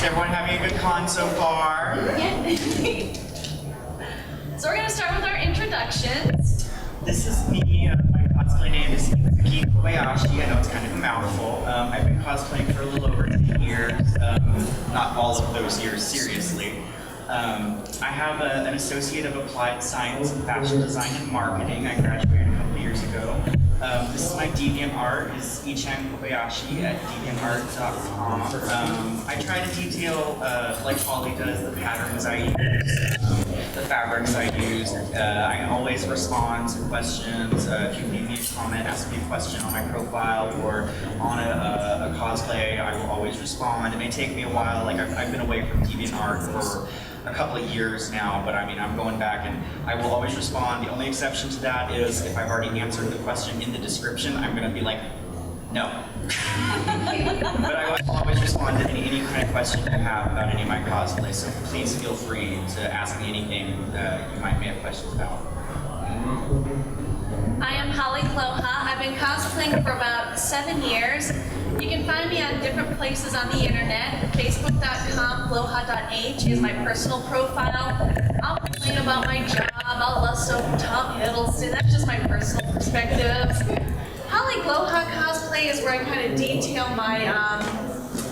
everyone having a good con so far? Yeah. So we're going to start with our introductions. This is me. My cosplay name is Kobayashi. I know it's kind of a mouthful. I've been cosplaying for a little over 10 years. Not all of those years, seriously. I have an Associate of Applied Science in Fashion Design and Marketing. I graduated a couple years ago. This is my DeviantArt, is Ichan Kobayashi at deviantart.com. I try to detail, like Holly does, the patterns I use, the fabrics I use. I always respond to questions. If you leave me a comment, ask me a question on my profile or on a cosplay, I will always respond. It may take me a while, like I've been away from DeviantArt for a couple of years now, but I mean, I'm going back and I will always respond. The only exception to that is if I've already answered the question in the description, I'm going to be like, no. But I will always respond to any kind of question you have about any of my cosplays, so please feel free to ask me anything that you may have questions about. I am Holly Gloha. I've been cosplaying for about 7 years. You can find me on different places on the internet. Facebook.com/gloha.h is my personal profile. I'll complain about my job. I'll lust over Tom Hiddleston. That's just my personal perspective. Holly Gloha cosplay is where I kind of detail my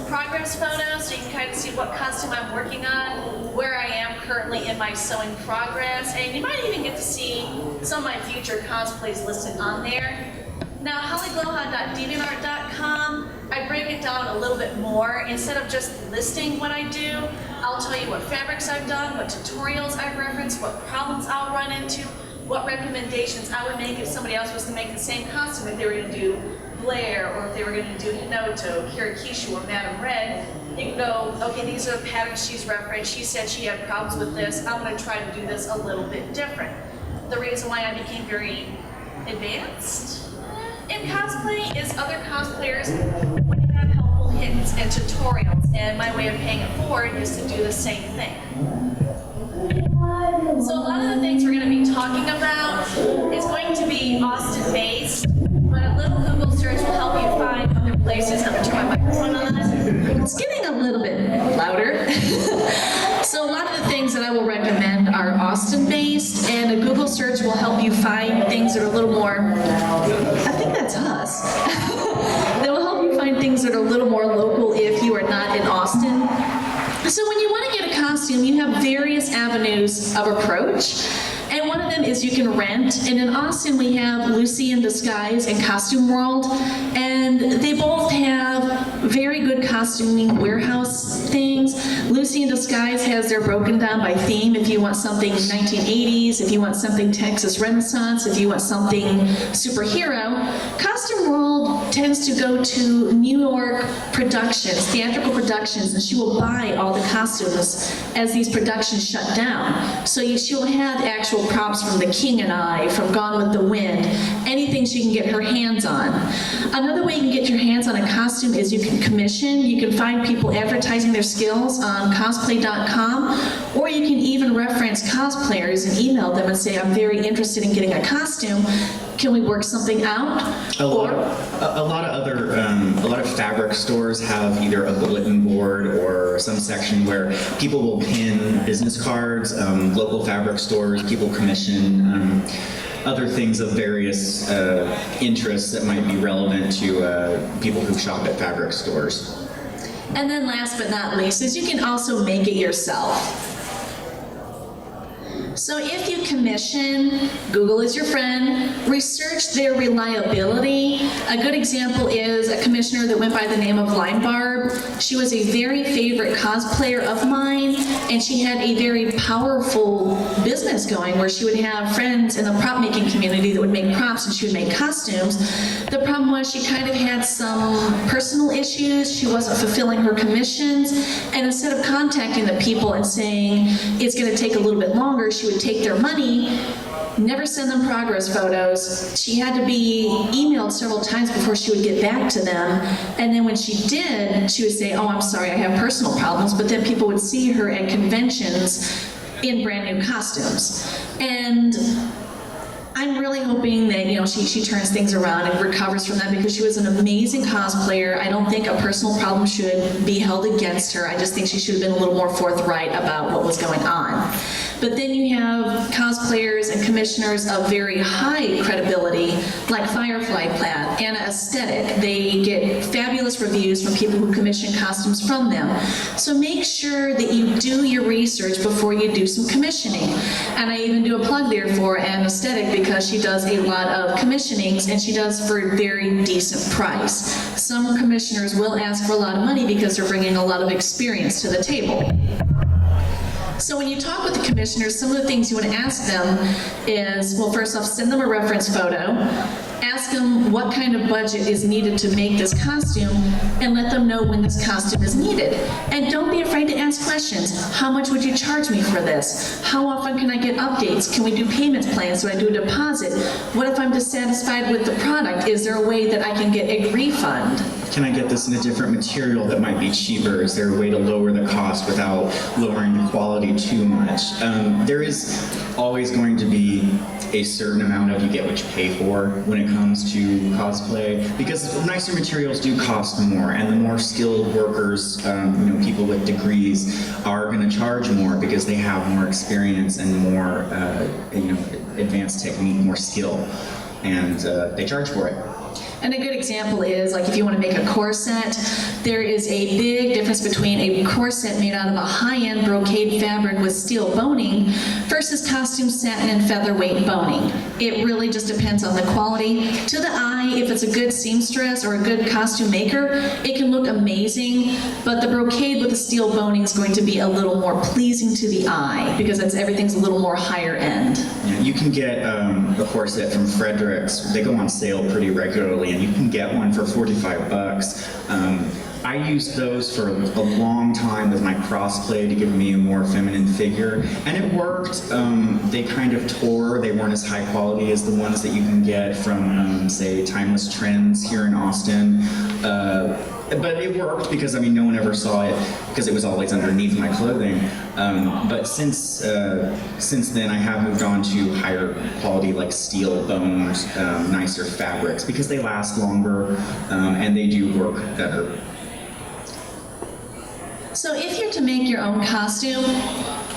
progress photos, so you can kind of see what costume I'm working on, where I am currently in my sewing progress, and you might even get to see some of my future cosplays listed on there. Now, hollygloha.deviantart.com, I break it down a little bit more. Instead of just listing what I do, I'll tell you what fabrics I've done, what tutorials I've referenced, what problems I'll run into, what recommendations I would make if somebody else was to make the same costume, if they were going to do Blair, or if they were going to do Hinoto, Kirikishu, or Madame Red. You can go, okay, these are the patterns she's referenced. She said she had problems with this. I'm going to try to do this a little bit different. The reason why I became very advanced in cosplay is other cosplayers would have helpful hints and tutorials, and my way of paying it forward is to do the same thing. So a lot of the things we're going to be talking about is going to be Austin-based, but a little Google search will help you find other places. I'm going to turn my microphone on. It's getting a little bit louder. So a lot of the things that I will recommend are Austin-based, and a Google search will help you find things that are a little more, I think that's us, that will help you find things that are a little more local if you are not in Austin. So when you want to get a costume, you have various avenues of approach. And one of them is you can rent. And in Austin, we have Lucy in Disguise and Costume World. And they both have very good costuming warehouse things. Lucy in Disguise has their broken down by theme. If you want something 1980s, if you want something Texas Renaissance, if you want something superhero. Costume World tends to go to New York productions, theatrical productions, and she will buy all the costumes as these productions shut down. So she'll have actual props from The King and I, from Gone with the Wind, anything she can get her hands on. Another way you can get your hands on a costume is you can commission. You can find people advertising their skills on cosplay.com, or you can even reference cosplayers and email them and say, I'm very interested in getting a costume. Can we work something out? A lot of fabric stores have either a bulletin board or some section where people will pin business cards. Local fabric stores, people commission other things of various interests that might be relevant to people who shop at fabric stores. And then last but not least is you can also make it yourself. So if you commission, Google is your friend, research their reliability. A good example is a commissioner that went by the name of Lime Barb. She was a very favorite cosplayer of mine, and she had a very powerful business going where she would have friends in the prop making community that would make props and she would make costumes. The problem was she kind of had some personal issues. She wasn't fulfilling her commissions, and instead of contacting the people and saying it's going to take a little bit longer, she would take their money, never send them progress photos. She had to be emailed several times before she would get back to them. And then when she did, she would say, oh, I'm sorry, I have personal problems. But then people would see her at conventions in brand new costumes. And I'm really hoping that, she turns things around and recovers from that, because she was an amazing cosplayer. I don't think a personal problem should be held against her. I just think she should have been a little more forthright about what was going on. But then you have cosplayers and commissioners of very high credibility, like Firefly Plaid, Anna Aesthetic. They get fabulous reviews from people who commission costumes from them. So make sure that you do your research before you do some commissioning. And I even do a plug there for Anna Aesthetic, because she does a lot of commissionings, and she does for a very decent price. Some commissioners will ask for a lot of money because they're bringing a lot of experience to the table. So when you talk with the commissioners, some of the things you want to ask them is, well, first off, send them a reference photo, ask them what kind of budget is needed to make this costume, and let them know when this costume is needed. And don't be afraid to ask questions. How much would you charge me for this? How often can I get updates? Can we do payment plans? Do I do a deposit? What if I'm dissatisfied with the product? Is there a way that I can get a refund? Can I get this in a different material that might be cheaper? Is there a way to lower the cost without lowering the quality too much? There is always going to be a certain amount of you get what you pay for when it comes to cosplay, because nicer materials do cost more, and the more skilled workers, people with degrees, are going to charge more because they have more experience and more, advanced technique, more skill, and they charge for it. And a good example is, like, if you want to make a corset, there is a big difference between a corset made out of a high-end brocade fabric with steel boning versus costume satin and featherweight boning. It really just depends on the quality. To the eye, if it's a good seamstress or a good costume maker, it can look amazing, but the brocade with the steel boning is going to be a little more pleasing to the eye, because everything's a little more higher end. Yeah, you can get a corset from Frederick's. They go on sale pretty regularly, and you can get one for 45 bucks. I used those for a long time with my crossplay to give me a more feminine figure, and it worked. They kind of tore. They weren't as high quality as the ones that you can get from, say, Timeless Trends here in Austin. But it worked because, no one ever saw it because it was always underneath my clothing. But since then, I have moved on to higher quality, like steel-boned, nicer fabrics, because they last longer and they do work better. So if you're to make your own costume,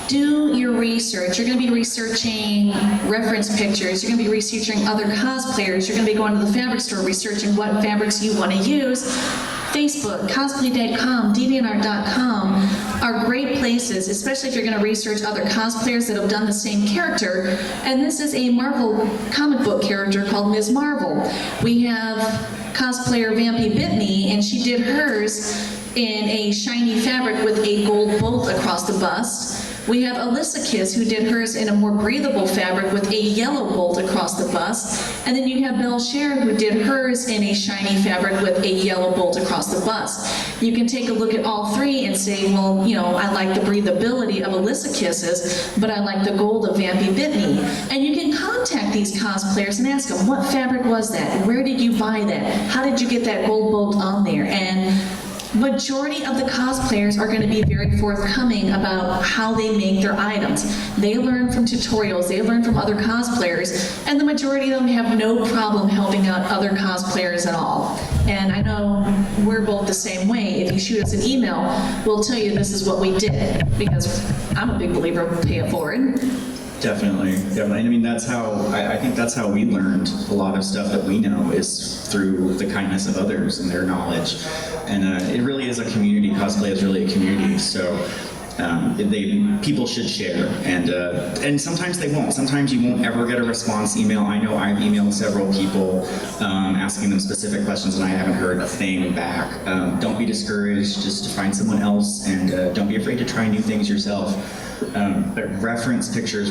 do your research. You're going to be researching reference pictures. You're going to be researching other cosplayers. You're going to be going to the fabric store, researching what fabrics you want to use. Facebook, cosplay.com, deviantart.com are great places, especially if you're going to research other cosplayers that have done the same character. And this is a Marvel comic book character called Ms. Marvel. We have cosplayer Vampy Bitme, and she did hers in a shiny fabric with a gold bolt across the bust. We have Alyssa Kiss, who did hers in a more breathable fabric with a yellow bolt across the bust. And then you have Belle Cher, who did hers in a shiny fabric with a yellow bolt across the bust. You can take a look at all three and say, well, I like the breathability of Alyssa Kiss's, but I like the gold of Vampy Bitme. And you can contact these cosplayers and ask them, what fabric was that? Where did you buy that? How did you get that gold bolt on there? And majority of the cosplayers are going to be very forthcoming about how they make their items. They learn from tutorials, they learn from other cosplayers, and the majority of them have no problem helping out other cosplayers at all. And I know we're both the same way. If you shoot us an email, we'll tell you this is what we did, because I'm a big believer of pay it forward. Definitely. I think that's how we learned a lot of stuff that we know, is through the kindness of others and their knowledge. And it really is a community. Cosplay is really a community. So people should share, and sometimes they won't. Sometimes you won't ever get a response email. I know I've emailed several people asking them specific questions, and I haven't heard a thing back. Don't be discouraged. Just find someone else, and don't be afraid to try new things yourself. But reference pictures,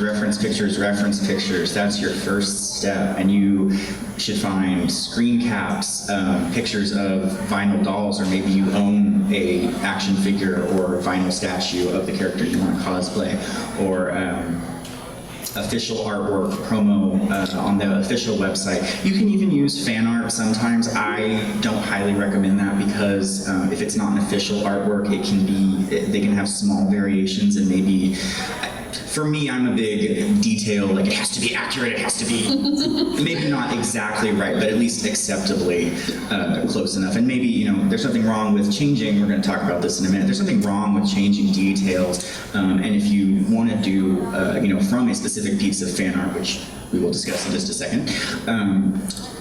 that's your first step, and you should find screen caps, pictures of vinyl dolls, or maybe you own a action figure or vinyl statue of the character you want to cosplay, or official artwork promo on the official website. You can even use fan art sometimes. I don't highly recommend that, because if it's not an official artwork, they can have small variations, and maybe for me, I'm a big detail, like it has to be accurate, it has to be maybe not exactly right, but at least acceptably close enough. And maybe, you know, there's something wrong with changing, we're going to talk about this in a minute, there's something wrong with changing details. And if you want to do, you know, from a specific piece of fan art, which we will discuss in just a second,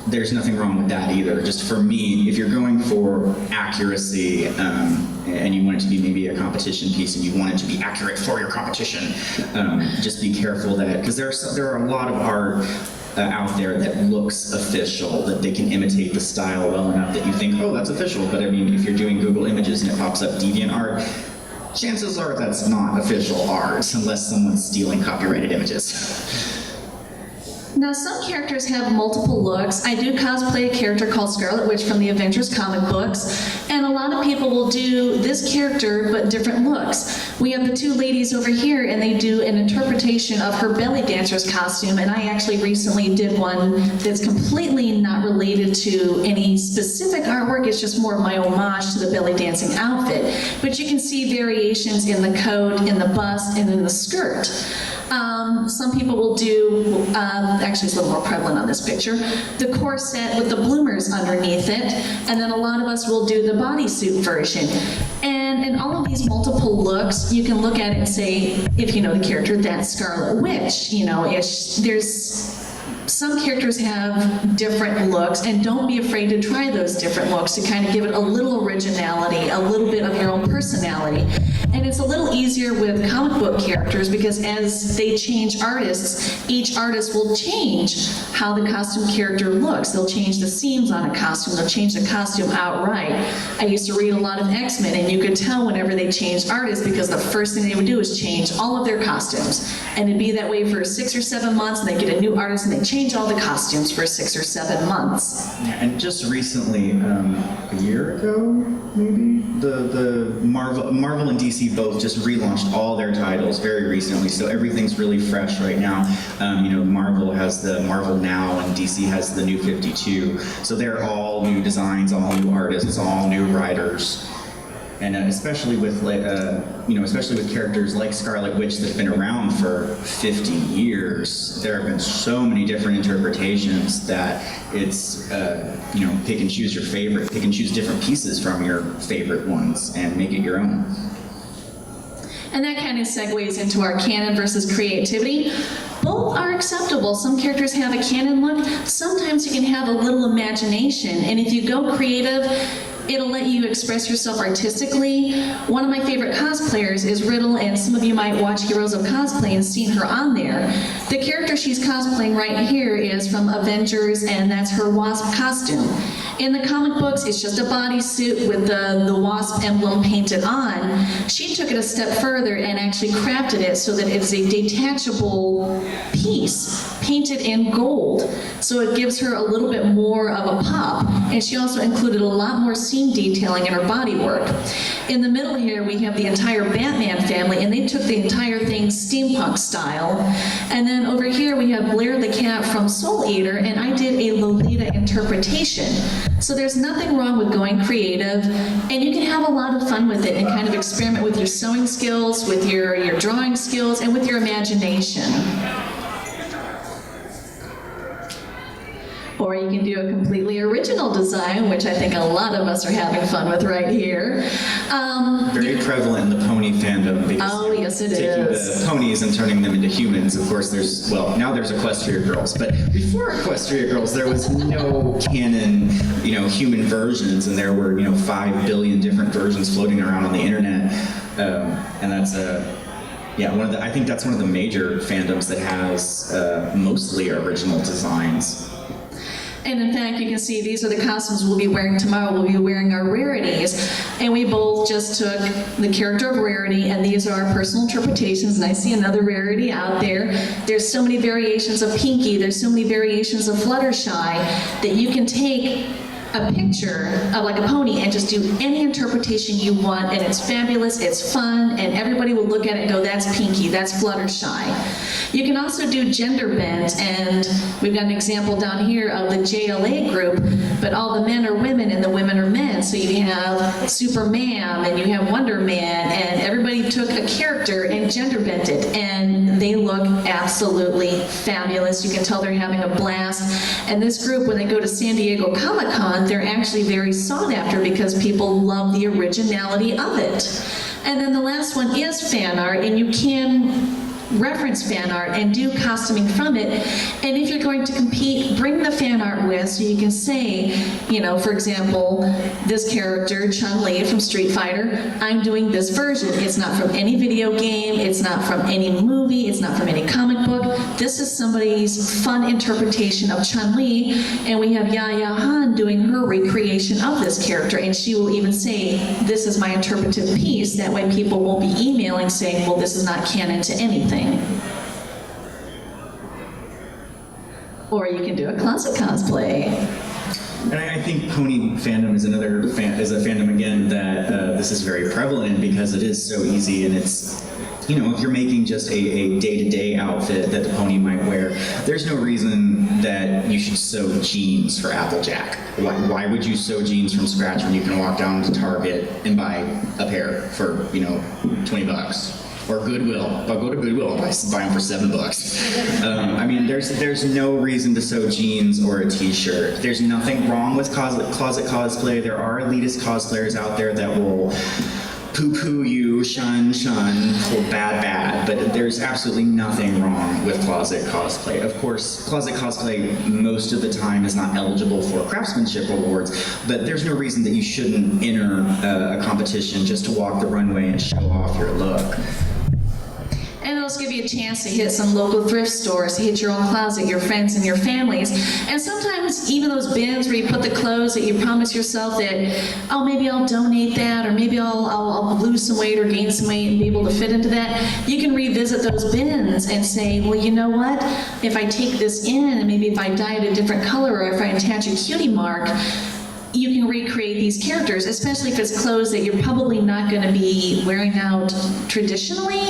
there's nothing wrong with that either. Just for me, if you're going for accuracy and you want it to be maybe a competition piece and you want it to be accurate for your competition, just be careful that, because there are a lot of art out there that looks official, that they can imitate the style well enough that you think, oh, that's official. But I mean, if you're doing Google Images and it pops up DeviantArt, chances are that's not official art unless someone's stealing copyrighted images. Now, some characters have multiple looks. I do cosplay a character called Scarlet Witch from the Avengers comic books, and a lot of people will do this character but different looks. We have the two ladies over here, and they do an interpretation of her belly dancer's costume, and I actually recently did one that's completely not related to any specific artwork. It's just more of my homage to the belly dancing outfit. But you can see variations in the coat, in the bust, and in the skirt. Some people will do, actually it's a little more prevalent on this picture, the corset with the bloomers underneath it, and then a lot of us will do the bodysuit version. And in all of these multiple looks, you can look at it and say, if you know the character, that's Scarlet Witch. You know, some characters have different looks, and don't be afraid to try those different looks to kind of give it a little originality, a little bit of your own personality. And it's a little easier with comic book characters because as they change artists, each artist will change how the costume character looks. They'll change the seams on a costume, they'll change the costume outright. I used to read a lot of X-Men, and you could tell whenever they changed artists because the first thing they would do is change all of their costumes. And it'd be that way for 6 or 7 months, and they get a new artist and they change all the costumes for 6 or 7 months. Yeah, and just recently, a year ago, maybe, the Marvel and DC both just relaunched all their titles very recently, so everything's really fresh right now. You know, Marvel has the Marvel Now, and DC has the New 52. So they're all new designs, all new artists, all new writers. And especially with, you know, especially with characters like Scarlet Witch that have been around for 50 years, there have been so many different interpretations that it's, you know, pick and choose your favorite, pick and choose different pieces from your favorite ones and make it your own. And that kind of segues into our canon versus creativity. Both are acceptable. Some characters have a canon look. Sometimes you can have a little imagination. And if you go creative, it'll let you express yourself artistically. One of my favorite cosplayers is Riddle, and some of you might watch Heroes of Cosplay and seen her on there. The character she's cosplaying right here is from Avengers, and that's her Wasp costume. In the comic books, it's just a bodysuit with the Wasp emblem painted on. She took it a step further and actually crafted it so that it's a detachable piece painted in gold. So it gives her a little bit more of a pop. And she also included a lot more seam detailing in her bodywork. In the middle here, we have the entire Batman family, and they took the entire thing steampunk style. And then over here, we have Blair the cat from Soul Eater, and I did a Lolita interpretation. So there's nothing wrong with going creative, and you can have a lot of fun with it and kind of experiment with your sewing skills, with your drawing skills, and with your imagination. Or you can do a completely original design, which I think a lot of us are having fun with right here. Very prevalent in the pony fandom because oh, yes, it taking is. the ponies and turning them into humans. Of course, there's, well, now there's Equestria Girls, but before Equestria Girls, there was no canon, you know, human versions, and there were, you know, 5 billion different versions floating around on the internet, and that's yeah, I think that's one of the major fandoms that has mostly original designs. And in fact, you can see these are the costumes we'll be wearing tomorrow. We'll be wearing our rarities. And we both just took the character of Rarity, and these are our personal interpretations. And I see another Rarity out there. There's so many variations of Pinky. There's so many variations of Fluttershy that you can take a picture of like a pony and just do any interpretation you want, and it's fabulous, it's fun, and everybody will look at it and go, that's Pinky, that's Fluttershy. You can also do gender bent, and we've got an example down here of the JLA group, but all the men are women and the women are men. So you have Superman and you have Wonder Man, and everybody took a character and gender bent it, and they look absolutely fabulous. You can tell they're having a blast. And this group, when they go to San Diego Comic-Con, they're actually very sought after because people love the originality of it. And then the last one is fan art, and you can reference fan art and do costuming from it. And if you're going to compete, bring the fan art with, so you can say, you know, for example, this character, Chun-Li from Street Fighter, I'm doing this version. It's not from any video game, it's not from any movie, it's not from any comic book. This is somebody's fun interpretation of Chun-Li, and we have Yaya Han doing her recreation of this character, and she will even say, this is my interpretive piece. That way people won't be emailing saying, well, this is not canon to anything. Or you can do a closet cosplay. And I think pony fandom is another a fandom again that this is very prevalent in, because it is so easy, and it's, you know, if you're making just a day-to-day outfit that the pony might wear, there's no reason that you should sew jeans for Applejack. Why would you sew jeans from scratch when you can walk down to Target and buy a pair for, you know, $20? Or Goodwill. I'll go to Goodwill and buy them for $7. I mean, there's no reason to sew jeans or a t-shirt. There's nothing wrong with closet cosplay. There are elitist cosplayers out there that will poo-poo you, shun, or bad, but there's absolutely nothing wrong with closet cosplay. Of course, closet cosplay most of the time is not eligible for craftsmanship awards, but there's no reason that you shouldn't enter a competition just to walk the runway and show off your look. And it'll give you a chance to hit some local thrift stores, to hit your own closet, your friends and your families. And sometimes even those bins where you put the clothes that you promise yourself that, oh, maybe I'll donate that, or maybe I'll lose some weight or gain some weight and be able to fit into that. You can revisit those bins and say, well, you know what? If I take this in, and maybe if I dye it a different color, or if I attach a cutie mark, you can recreate these characters, especially if it's clothes that you're probably not going to be wearing out traditionally.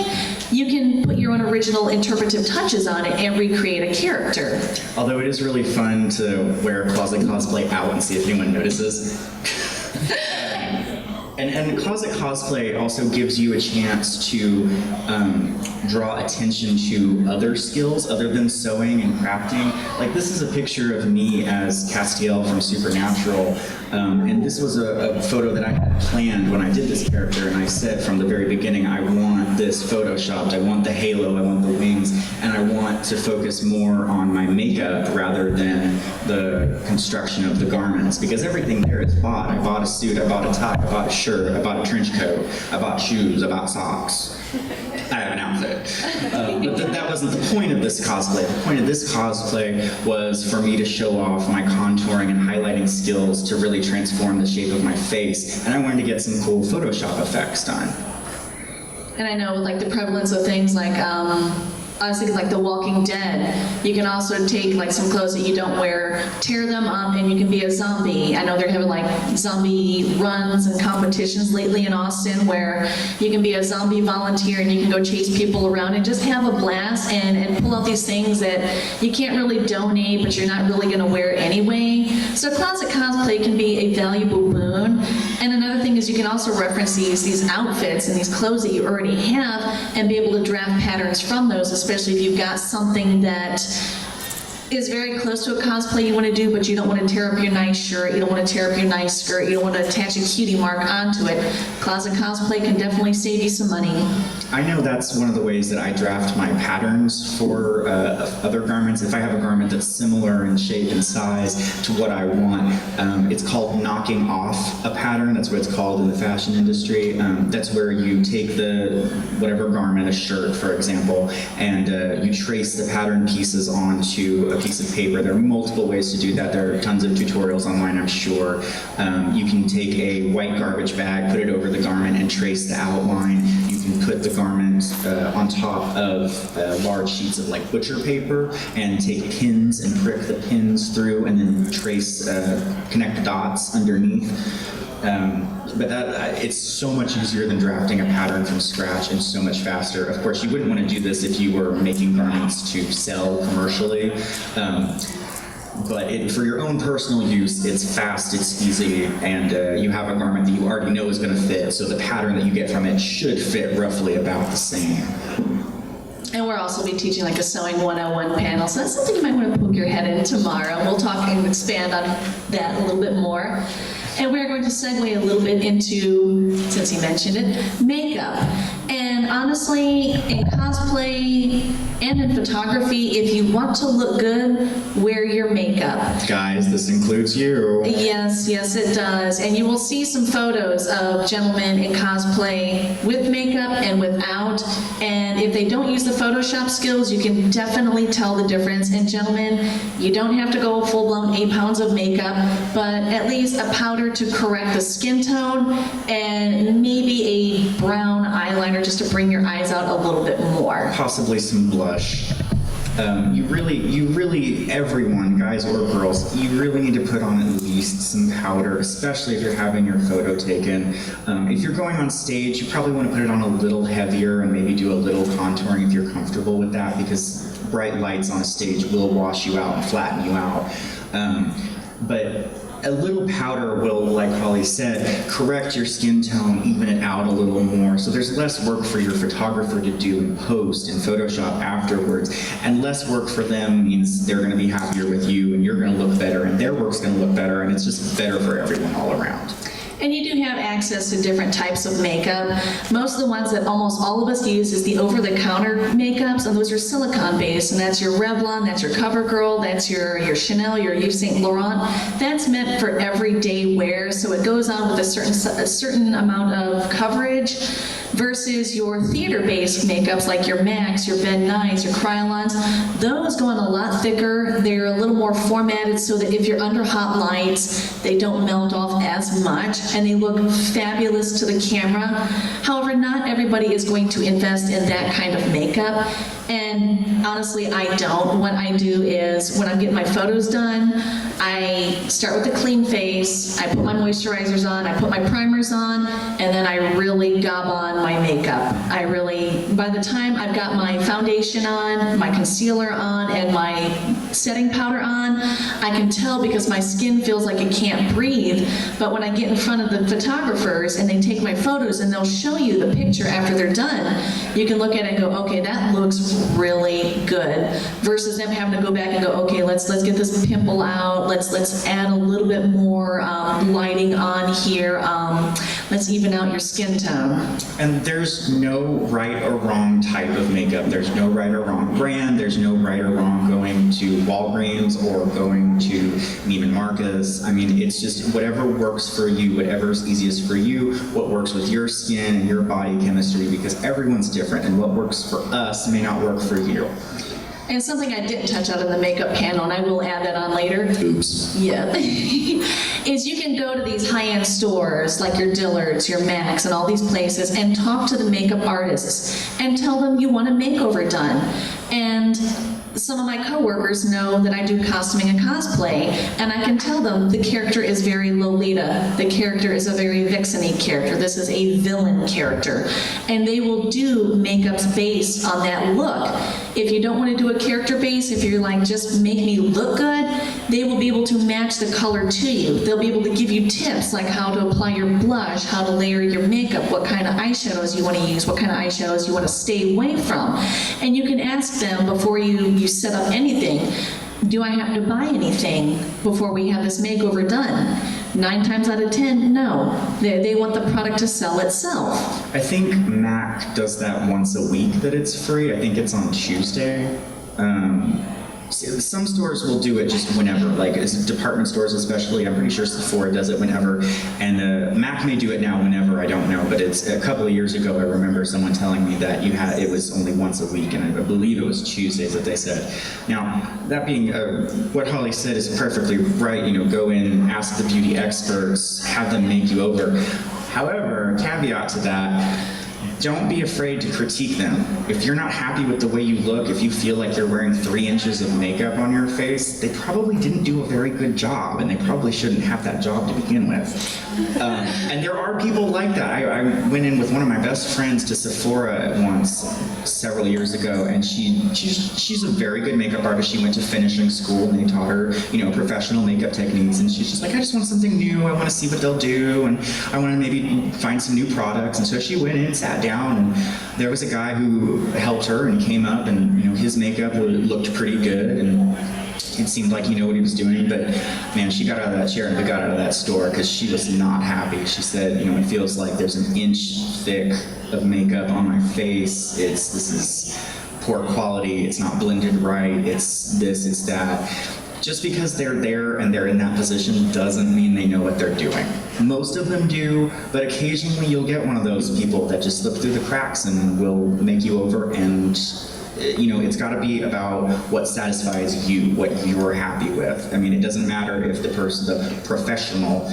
You can put your own original interpretive touches on it and recreate a character. Although it is really fun to wear closet cosplay out and see if anyone notices. And closet cosplay also gives you a chance to draw attention to other skills other than sewing and crafting. Like, this is a picture of me as Castiel from Supernatural, and this was a photo that I had planned when I did this character, and I said from the very beginning, I want this photoshopped, I want the halo, I want the wings, and I want to focus more on my makeup rather than the construction of the garments, because everything there is bought. I bought a suit, I bought a tie, I bought a shirt, I bought a trench coat, I bought shoes, I bought socks. I have an outfit. But that wasn't the point of this cosplay. The point of this cosplay was for me to show off my contouring and highlighting skills to really transform the shape of my face. And I wanted to get some cool Photoshop effects done. And I know, like, the prevalence of things like, I was thinking like The Walking Dead. You can also take like some clothes that you don't wear, tear them up, and you can be a zombie. I know they're having like zombie runs and competitions lately in Austin where you can be a zombie volunteer and you can go chase people around and just have a blast and pull out these things that you can't really donate, but you're not really gonna wear anyway. So closet cosplay can be a valuable boon. And another thing is you can also reference these outfits and these clothes that you already have and be able to draft patterns from those, especially if you've got something that is very close to a cosplay you want to do, but you don't want to tear up your nice shirt, you don't want to tear up your nice skirt, you don't want to attach a cutie mark onto it. Closet cosplay can definitely save you some money. I know that's one of the ways that I draft my patterns for other garments. If I have a garment that's similar in shape and size to what I want, it's called knocking off a pattern. That's what it's called in the fashion industry. That's where you take whatever garment, a shirt for example, and you trace the pattern pieces onto a piece of paper. There are multiple ways to do that. There are tons of tutorials online, I'm sure. You can take a white garbage bag, put it over the garment, and trace the outline. You can put the garment on top of large sheets of like butcher paper and take pins and prick the pins through and then trace, connect dots underneath. But it's so much easier than drafting a pattern from scratch and so much faster. Of course, you wouldn't want to do this if you were making garments to sell commercially. But for your own personal use, it's fast, it's easy, and you have a garment that you already know is going to fit, so the pattern that you get from it should fit roughly about the same. And we'll also be teaching like a sewing 101 panel, so that's something you might want to poke your head in tomorrow. We'll talk and expand on that a little bit more. And we're going to segue a little bit into, since he mentioned it, makeup. And honestly, in cosplay and in photography, if you want to look good, wear your makeup. Guys, this includes you. Yes, yes it does. And you will see some photos of gentlemen in cosplay with makeup and without. And if they don't use the Photoshop skills, you can definitely tell the difference. And gentlemen, you don't have to go full-blown 8 pounds of makeup, but at least a powder to correct the skin tone and maybe a brown eyeliner just to bring your eyes out a little bit more. Possibly some blush. You really, everyone, guys or girls, you really need to put on at least some powder, especially if you're having your photo taken. If you're going on stage, you probably want to put it on a little heavier and maybe do a little contouring if you're comfortable with that, because bright lights on a stage will wash you out and flatten you out. But a little powder will, like Holly said, correct your skin tone, even it out a little more. So there's less work for your photographer to do in post and Photoshop afterwards. And less work for them means they're going to be happier with you and you're going to look better and their work's going to look better, and it's just better for everyone all around. And you do have access to different types of makeup. Most of the ones that almost all of us use is the over-the-counter makeups, and those are silicone-based, and that's your Revlon, that's your CoverGirl, that's your Chanel, your Yves Saint Laurent. That's meant for everyday wear, so it goes on with a certain amount of coverage, versus your theater-based makeups like your MACs, your Ben Nyes, your Kryolons. Those go on a lot thicker. They're a little more formatted so that if you're under hot lights, they don't melt off as much, and they look fabulous to the camera. However, not everybody is going to invest in that kind of makeup, and honestly, I don't. What I do is, when I'm getting my photos done, I start with a clean face, I put my moisturizers on, I put my primers on, and then I really gob on my makeup. By the time I've got my foundation on, my concealer on, and my setting powder on, I can tell because my skin feels like it can't breathe. But when I get in front of the photographers and they take my photos and they'll show you the picture after they're done, you can look at it and go, okay, that looks really good, versus them having to go back and go, okay, let's get this pimple out, let's add a little bit more lighting on here, let's even out your skin tone. And there's no right or wrong type of makeup. There's no right or wrong brand. There's no right or wrong going to Walgreens or going to Neiman Marcus. I mean, it's just whatever works for you, whatever's easiest for you, what works with your skin and your body chemistry, because everyone's different, and what works for us may not work for you. And something I didn't touch on in the makeup panel, and I will add that on later. Oops. Yeah. Is you can go to these high-end stores like your Dillard's, your Macs, and all these places and talk to the makeup artists and tell them you want a makeover done. And some of my coworkers know that I do costuming and cosplay, and I can tell them the character is very Lolita. The character is a very vixen-y character. This is a villain character. And they will do makeups based on that look. If you don't want to do a character base, if you're like, just make me look good, they will be able to match the color to you. They'll be able to give you tips like how to apply your blush, how to layer your makeup, what kind of eyeshadows you want to use, what kind of eyeshadows you want to stay away from. And you can ask them before you set up anything, do I have to buy anything before we have this makeover done? 9 times out of 10, no. They want the product to sell itself. I think MAC does that once a week that it's free. I think it's on Tuesday. Some stores will do it just whenever, like department stores especially. I'm pretty sure Sephora does it whenever, and MAC may do it now whenever, I don't know, but it's a couple of years ago I remember someone telling me that it was only once a week, and I believe it was Tuesdays that they said. Now, that being, what Holly said is perfectly right, go in, ask the beauty experts, have them make you over. However, caveat to that, don't be afraid to critique them. If you're not happy with the way you look, if you feel like you're wearing 3 inches of makeup on your face, they probably didn't do a very good job, and they probably shouldn't have that job to begin with. And there are people like that. I went in with one of my best friends to Sephora once, several years ago, and she's a very good makeup artist. She went to finishing school, and they taught her, professional makeup techniques, and she's just like, I just want something new. I want to see what they'll do, and I want to maybe find some new products. And so she went in, sat down, and there was a guy who helped her and came up, and his makeup looked pretty good, and it seemed like he knew what he was doing. But man, she got out of that chair and we got out of that store because she was not happy. She said, it feels like there's an inch thick of makeup on my face. This is poor quality. It's not blended right. It's this, it's that. Just because they're there and they're in that position doesn't mean they know what they're doing. Most of them do, but occasionally you'll get one of those people that just slip through the cracks and will make you over, and it's got to be about what satisfies you, what you're happy with. I mean, it doesn't matter if the professional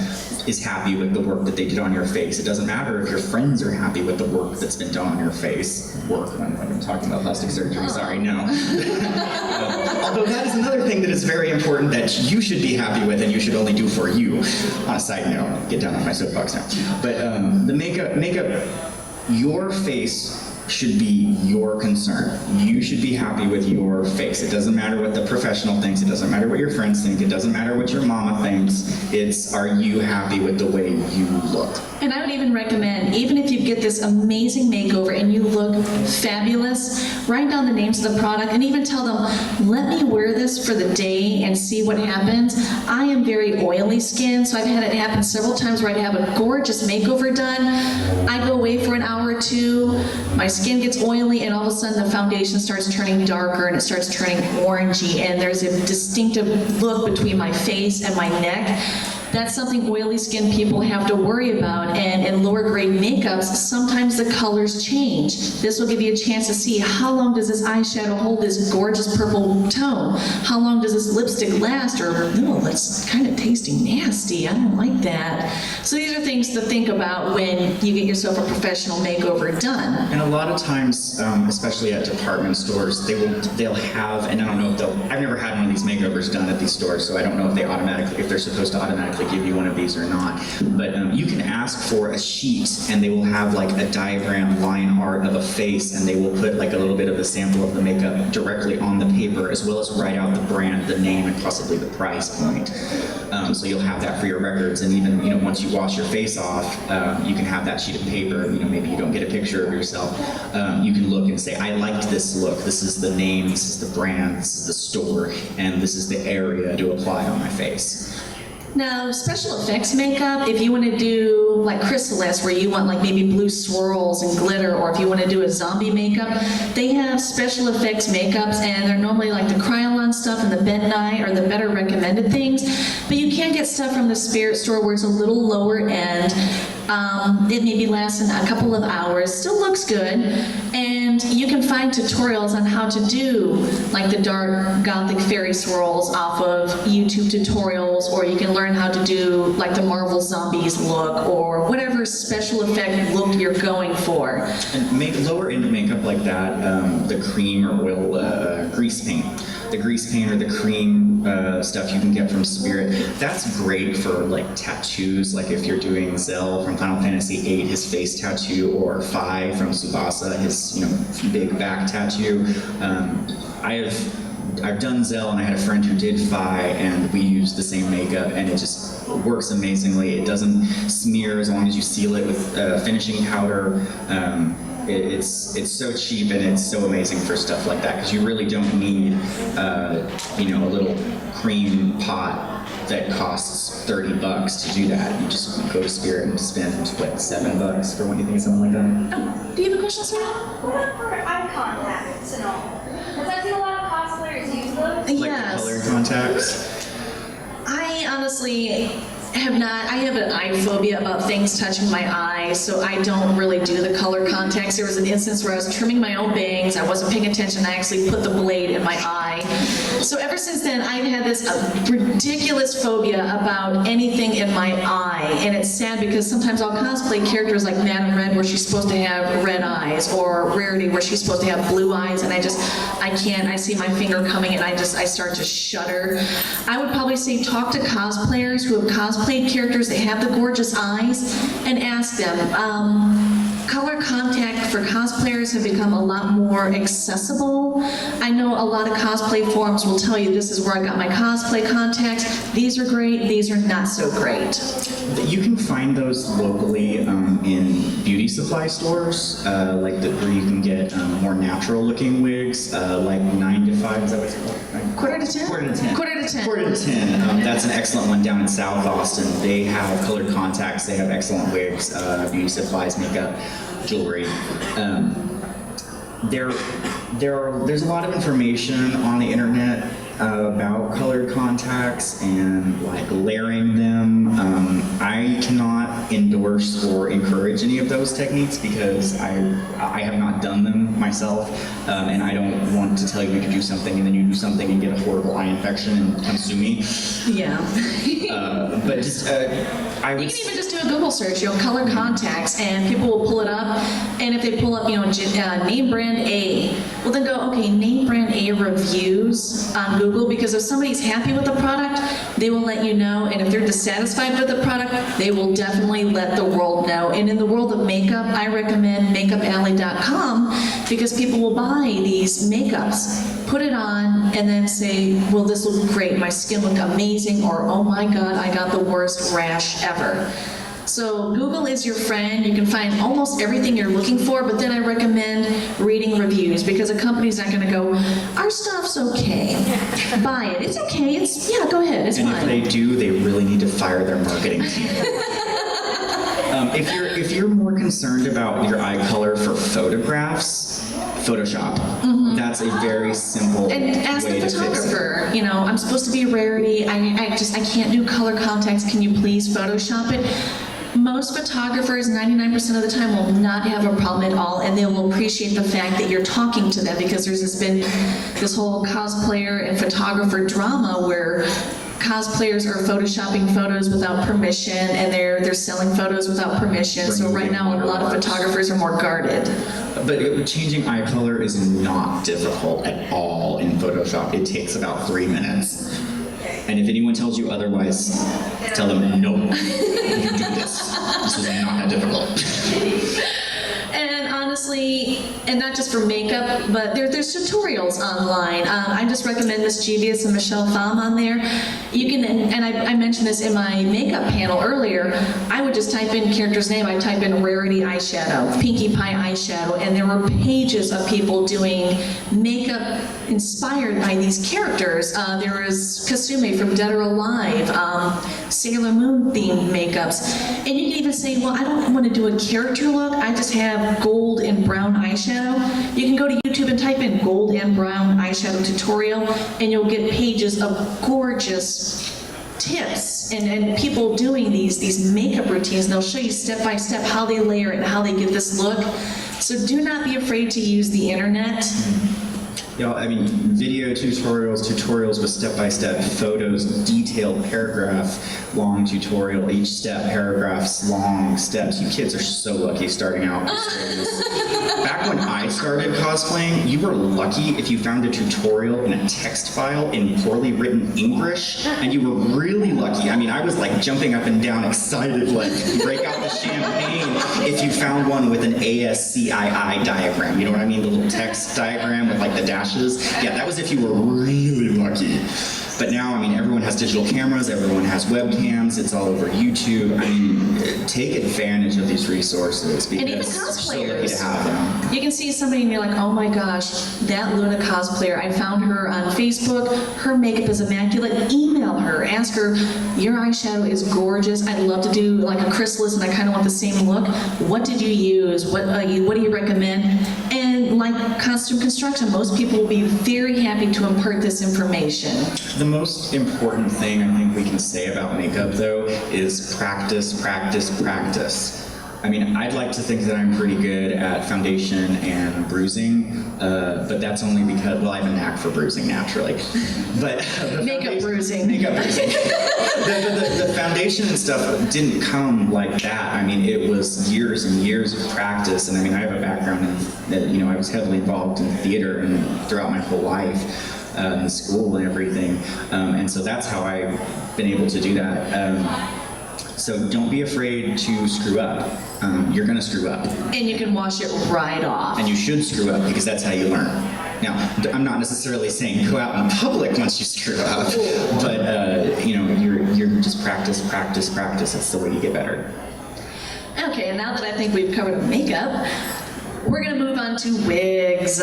is happy with the work that they did on your face. It doesn't matter if your friends are happy with the work that's been done on your face. I'm talking about plastic surgery, sorry, no. Although that is another thing that is very important that you should be happy with and you should only do for you. On a side note, get down on my soapbox now. But the makeup, your face should be your concern. You should be happy with your face. It doesn't matter what the professional thinks. It doesn't matter what your friends think. It doesn't matter what your mama thinks. It's, are you happy with the way you look? And I would even recommend, even if you get this amazing makeover and you look fabulous, write down the names of the product and even tell them, let me wear this for the day and see what happens. I am very oily skin, so I've had it happen several times where I'd have a gorgeous makeover done. I go away for an hour or two, my skin gets oily, and all of a sudden the foundation starts turning darker and it starts turning orangey, and there's a distinctive look between my face and my neck. That's something oily skin people have to worry about, and in lower grade makeups, sometimes the colors change. This will give you a chance to see how long does this eyeshadow hold this gorgeous purple tone? How long does this lipstick last? Or, no, that's kind of tasting nasty, I don't like that. So these are things to think about when you get yourself a professional makeover done. And a lot of times, especially at department stores, they'll have, and I don't know if I've never had one of these makeovers done at these stores, so I don't know if they're supposed to automatically give you one of these or not. But you can ask for a sheet, and they will have like a diagram line art of a face, and they will put like a little bit of a sample of the makeup directly on the paper, as well as write out the brand, the name, and possibly the price point. So you'll have that for your records, and even once you wash your face off, you can have that sheet of paper. Maybe you don't get a picture of yourself. You can look and say, I liked this look. This is the name. This is the brand. This is the store, and this is the area to apply on my face. Now, special effects makeup, if you want to do like Chrysalis, where you want like maybe blue swirls and glitter, or if you want to do a zombie makeup, they have special effects makeups, and they're normally like the Kryolan stuff and the Bentonite or the better recommended things. But you can get stuff from the Spirit store where it's a little lower end. It maybe lasts a couple of hours, still looks good, and you can find tutorials on how to do like the dark gothic fairy swirls off of YouTube tutorials, or you can learn how to do like the Marvel Zombies look, or whatever special effect look you're going for. And make lower end makeup like that, the cream or oil grease paint. The grease paint or the cream stuff you can get from Spirit, that's great for like tattoos, like if you're doing Zell from Final Fantasy VIII, his face tattoo, or Fi from Tsubasa, his big back tattoo. I've done Zell, and I had a friend who did Fi, and we used the same makeup, and it just works amazingly. It doesn't smear as long as you seal it with finishing powder. It's so cheap, and it's so amazing for stuff like that, because you really don't need a little cream pot that costs $30 to do that. You just go to Spirit and spend what, $7 for what you think of something like that. Oh, do you have a question, Sarah? What about for eye contacts and all? Because I've seen a lot of cosplayers use those. Like Yes. the colored contacts. I honestly, I have an eye phobia about things touching my eyes, so I don't really do the color contacts. There was an instance where I was trimming my own bangs, I wasn't paying attention, I actually put the blade in my eye. So ever since then, I've had this ridiculous phobia about anything in my eye, and it's sad because sometimes I'll cosplay characters like Madame Red where she's supposed to have red eyes, or Rarity where she's supposed to have blue eyes, and I can't, I see my finger coming and I start to shudder. I would probably say talk to cosplayers who have cosplayed characters that have the gorgeous eyes and ask them. Color contact for cosplayers have become a lot more accessible. I know a lot of cosplay forums will tell you this is where I got my cosplay contacts. These are great, these are not so great. You can find those locally in beauty supply stores, where you can get more natural looking wigs, like 9 to 5, is that what it's called? Quarter to 10? Quarter to 10. Quarter to 10. Quarter to 10. That's an excellent one down in South Austin. They have colored contacts, they have excellent wigs, beauty supplies, makeup, jewelry. There's a lot of information on the internet about colored contacts and like layering them. I cannot endorse or encourage any of those techniques because I have not done them myself, and I don't want to tell you to do something and then you do something and get a horrible eye infection and come sue me. Yeah. But just I would. You can even just do a Google search, color contacts, and people will pull it up. And if they pull up, name brand A, well then go, okay, name brand A reviews on Google, because if somebody's happy with the product, they will let you know. And if they're dissatisfied with the product, they will definitely let the world know. And in the world of makeup, I recommend makeupalley.com because people will buy these makeups, put it on, and then say, well, this looks great, my skin looked amazing, or oh my God, I got the worst rash ever. So Google is your friend. You can find almost everything you're looking for, but then I recommend reading reviews because a company's not going to go, our stuff's okay, buy it. It's okay. Yeah, go ahead. It's fine. And if they do, they really need to fire their marketing team. If you're more concerned about your eye color for photographs, Photoshop. Mm-hmm. That's a very simple and ask way the to fix photographer, it. I'm supposed to be Rarity. I can't do color contacts. Can you please Photoshop it? Most photographers, 99% of the time, will not have a problem at all, and they will appreciate the fact that you're talking to them, because there's been this whole cosplayer and photographer drama where cosplayers are photoshopping photos without permission, and they're selling photos without permission. So right now, a lot of photographers are more guarded. But changing eye color is not difficult at all in Photoshop. It takes about 3 minutes. And if anyone tells you otherwise, tell them, no, you do this. This is not that difficult. And honestly, and not just for makeup, but there's tutorials online. I just recommend Miss Jeevious and Michelle Pham on there. You can, and I mentioned this in my makeup panel earlier, I would just type in character's name, I'd type in Rarity eyeshadow, Pinkie Pie eyeshadow, and there were pages of people doing makeup inspired by these characters. There was Kasume from Dead or Alive, Sailor Moon themed makeups. And you can even say, well, I don't want to do a character look, I just have gold and brown eyeshadow. You can go to YouTube and type in gold and brown eyeshadow tutorial, and you'll get pages of gorgeous tips and people doing these makeup routines, and they'll show you step by step how they layer it and how they get this look. So do not be afraid to use the internet. Video tutorials with step-by-step photos, detailed paragraph-long tutorial, each step, paragraphs, long steps. You kids are so lucky starting out with stories. Back when I started cosplaying, you were lucky if you found a tutorial in a text file in poorly written English, and you were really lucky. I was like jumping up and down, excited, like break out the champagne if you found one with an ASCII diagram. You know what I mean? The little text diagram with like the dashes. Yeah, that was if you were really lucky. But now, everyone has digital cameras, everyone has webcams, it's all over YouTube. Take advantage of these resources because and even we're so lucky cosplayers. to have them. You can see somebody and you're like, oh my gosh, that Luna cosplayer, I found her on Facebook, her makeup is immaculate. Email her, ask her, your eyeshadow is gorgeous, I'd love to do like a chrysalis and I kind of want the same look. What did you use? What do you recommend? And like costume construction, most people will be very happy to impart this information. The most important thing I think we can say about makeup, though, is practice, practice, practice. I mean, I'd like to think that I'm pretty good at foundation and bruising, but that's only because, well, I have a knack for bruising naturally. But Makeup bruising. Makeup bruising. The foundation and stuff didn't come like that. I mean, it was years and years of practice, and I mean, I have a background in, I was heavily involved in theater and throughout my whole life. In school and everything, and so that's how I've been able to do that. So don't be afraid to screw up. You're gonna screw up. And you can wash it right off. And you should screw up because that's how you learn. Now, I'm not necessarily saying go out in public once you screw up, but you're just practice, practice, practice. That's the way you get better. Okay, and now that I think we've covered makeup, we're gonna move on to wigs.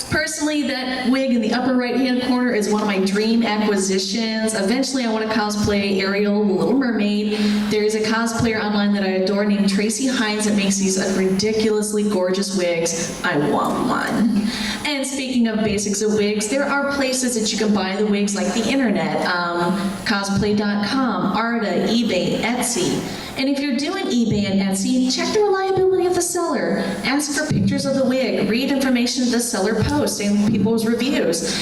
Personally, that wig in the upper right-hand corner is one of my dream acquisitions. Eventually, I want to cosplay Ariel, the Little Mermaid. There is a cosplayer online that I adore named Tracy Hines that makes these ridiculously gorgeous wigs. I want one. And speaking of basics of wigs, there are places that you can buy the wigs like the internet, cosplay.com, Arda, eBay, Etsy. And if you're doing eBay and Etsy, check the reliability of the seller. Ask for pictures of the wig. Read information the seller posts and people's reviews.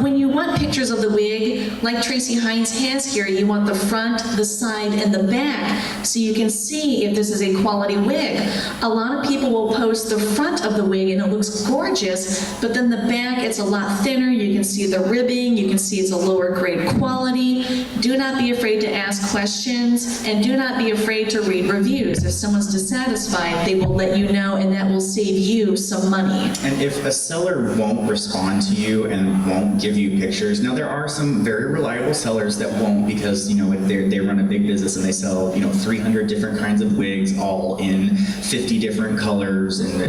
When you want pictures of the wig, like Tracy Hines has here, you want the front, the side, and the back, so you can see if this is a quality wig. A lot of people will post the front of the wig and it looks gorgeous, but then the back, it's a lot thinner. You can see the ribbing, you can see it's a lower grade quality. Do not be afraid to ask questions, and do not be afraid to read reviews. If someone's dissatisfied, they will let you know, and that will save you some money. And if a seller won't respond to you and won't give you pictures, now there are some very reliable sellers that won't, because they run a big business and they sell 300 different kinds of wigs, all in 50 different colors, and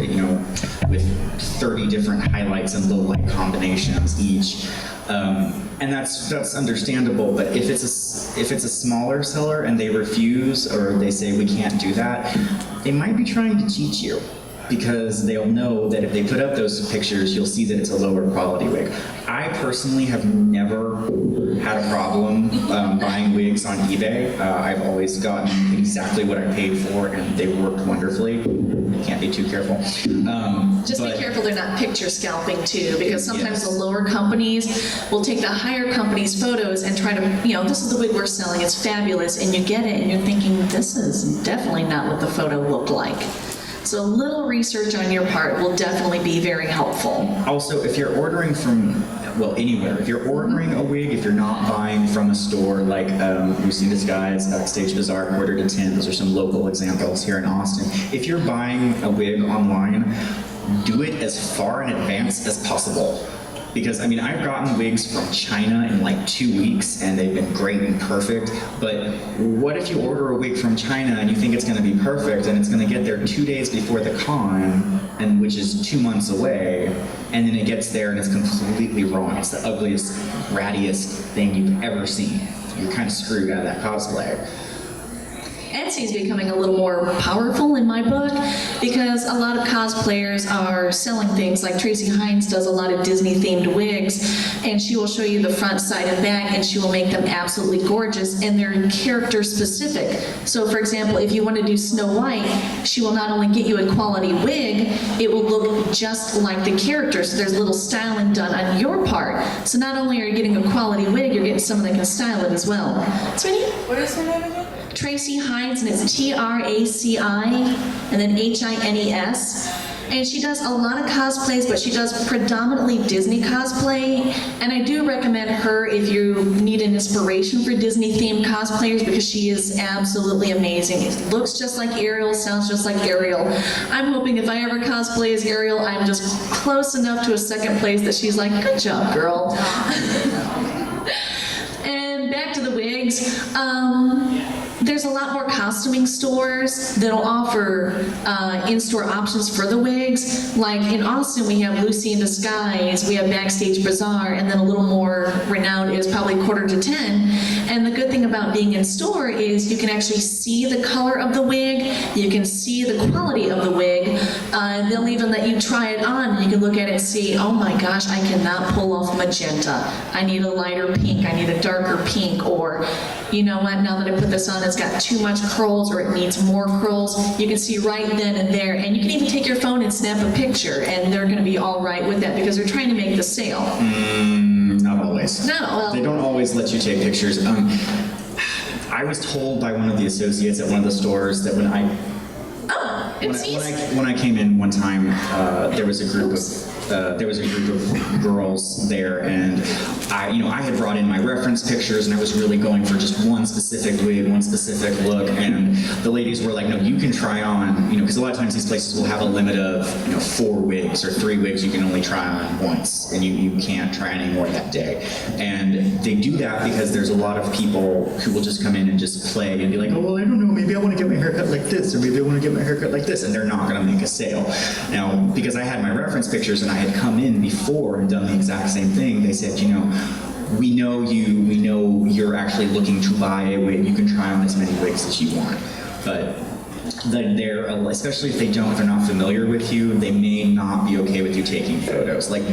with 30 different highlights and low light combinations each. And that's understandable, but if it's a smaller seller and they refuse, or they say we can't do that, they might be trying to cheat you, because they'll know that if they put up those pictures, you'll see that it's a lower quality wig. I personally have never had a problem buying wigs on eBay. I've always gotten exactly what I paid for, and they worked wonderfully. Can't be too careful. Just be careful they're not picture scalping too, because sometimes the lower companies will take the higher company's photos and try to, this is the wig we're selling, it's fabulous, and you get it and you're thinking, this is definitely not what the photo looked like. So a little research on your part will definitely be very helpful. Also, if you're ordering from, anywhere, if you're ordering a wig, if you're not buying from a store, like we've seen this guy's Backstage Bazaar, quarter to 10, those are some local examples here in Austin. If you're buying a wig online, do it as far in advance as possible. Because, I've gotten wigs from China in like 2 weeks, and they've been great and perfect, but what if you order a wig from China and you think it's going to be perfect, and it's going to get there 2 days before the con, and which is 2 months away, and then it gets there and it's completely wrong. It's the ugliest, rattiest thing you've ever seen. You're kind of screwed out of that cosplay. Etsy is becoming a little more powerful in my book, because a lot of cosplayers are selling things like Tracy Hines does a lot of Disney themed wigs, and she will show you the front, side, and back, and she will make them absolutely gorgeous, and they're character specific. So for example, if you want to do Snow White, she will not only get you a quality wig, it will look just like the character, so there's little styling done on your part. So not only are you getting a quality wig, you're getting someone that can style it as well. Sweetie? What is her name again? Tracy Hines, and it's Traci, and then Hines. And she does a lot of cosplays, but she does predominantly Disney cosplay. And I do recommend her if you need an inspiration for Disney-themed cosplayers, because she is absolutely amazing. It looks just like Ariel, sounds just like Ariel. I'm hoping if I ever cosplay as Ariel, I'm just close enough to a second place that she's like, good job, girl. And back to the wigs. There's a lot more costuming stores that'll offer in-store options for the wigs. Like in Austin, we have Lucy in Disguise, we have Backstage Bazaar, and then a little more renowned is probably Quarter to 10. And the good thing about being in store is you can actually see the color of the wig, you can see the quality of the wig, they'll even let you try it on. You can look at it and see, oh my gosh, I cannot pull off magenta. I need a lighter pink, I need a darker pink, or you know what, now that I put this on, it's got too much curls or it needs more curls. You can see right then and there, and you can even take your phone and snap a picture, and they're gonna be all right with that because they're trying to make the sale. Not always. No, well. They don't always let you take pictures. I was told by one of the associates at one of the stores that when I came in one time, there was a group of girls there, and I had brought in my reference pictures, and I was really going for just one specific wig, one specific look, and the ladies were like, no, you can try on, because a lot of times these places will have a limit of 4 wigs or 3 wigs you can only try on once, and you can't try any more that day. And they do that because there's a lot of people who will just come in and just play and be like, oh, well, I don't know, maybe I want to get my hair cut like this, or maybe I want to get my hair cut like this, and they're not going to make a sale. Now, because I had my reference pictures and I had come in before and done the exact same thing, they said, we know you're actually looking to buy a wig, you can try on as many wigs as you want. But they're, especially if they're not familiar with you, they may not be okay with you taking photos. Like,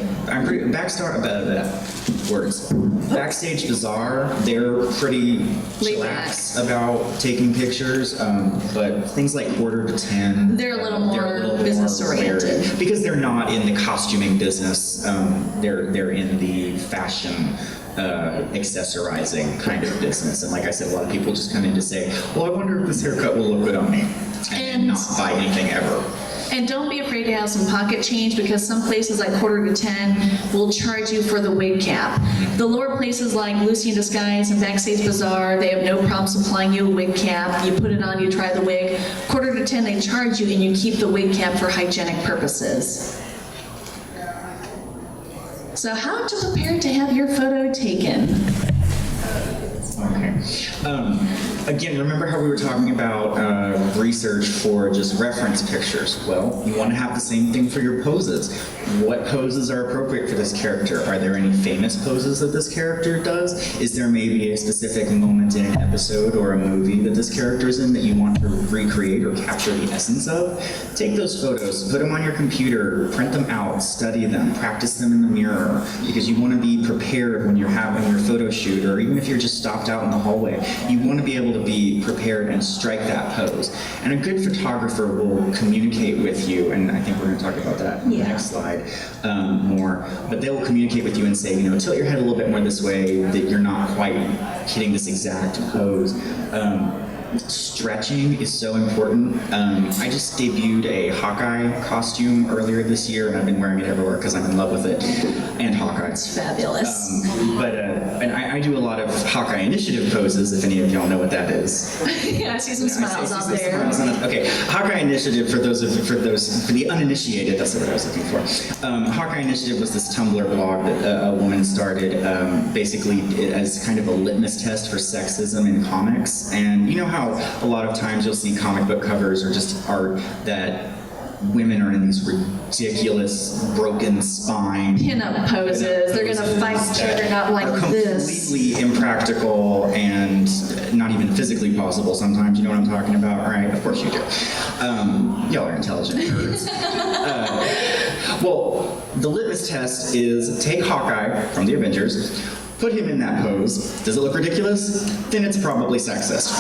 Backstage Bazaar, they're pretty lax about taking pictures, but things like Quarter to 10, they're a little more business oriented. Because they're not in the costuming business, they're in the fashion accessorizing kind of business. And like I said, a lot of people just come in to say, well, I wonder if this haircut will look good on me, and not buy anything ever. And don't be afraid to have some pocket change, because some places like Quarter to 10 will charge you for the wig cap. The lower places like Lucy in Disguise and Backstage Bazaar, they have no problem supplying you a wig cap. You put it on, you try the wig. Quarter to 10, they charge you, and you keep the wig cap for hygienic purposes. So how to prepare to have your photo taken? Okay. Again, remember how we were talking about research for just reference pictures? Well, you want to have the same thing for your poses. What poses are appropriate for this character? Are there any famous poses that this character does? Is there maybe a specific moment in an episode or a movie that this character is in that you want to recreate or capture the essence of? Take those photos, put them on your computer, print them out, study them, practice them in the mirror, because you want to be prepared when you're having your photo shoot, or even if you're just stopped out in the hallway. You want to be able to be prepared and strike that pose. And a good photographer will communicate with you, and I think we're going to talk about that in the next slide more, but they will communicate with you and say, tilt your head a little bit more this way, that you're not quite hitting this exact pose. Stretching is so important. I just debuted a Hawkeye costume earlier this year, and I've been wearing it everywhere because I'm in love with it, and Hawkeye. It's fabulous. And I do a lot of Hawkeye Initiative poses, if any of y'all know what that is. Yeah, I see some smiles out there. Okay, Hawkeye Initiative, for the uninitiated, that's what I was looking for. Hawkeye Initiative was this Tumblr blog that a woman started, basically as kind of a litmus test for sexism in comics. And you know how a lot of times you'll see comic book covers or just art that women are in these ridiculous broken spine Pin-up poses. They're gonna fight Juggernaut like this. Completely impractical and not even physically possible sometimes. You know what I'm talking about, right? Of course you do. Y'all are intelligent nerds. Well, the litmus test is take Hawkeye from the Avengers, put him in that pose. Does it look ridiculous? Then it's probably sexist.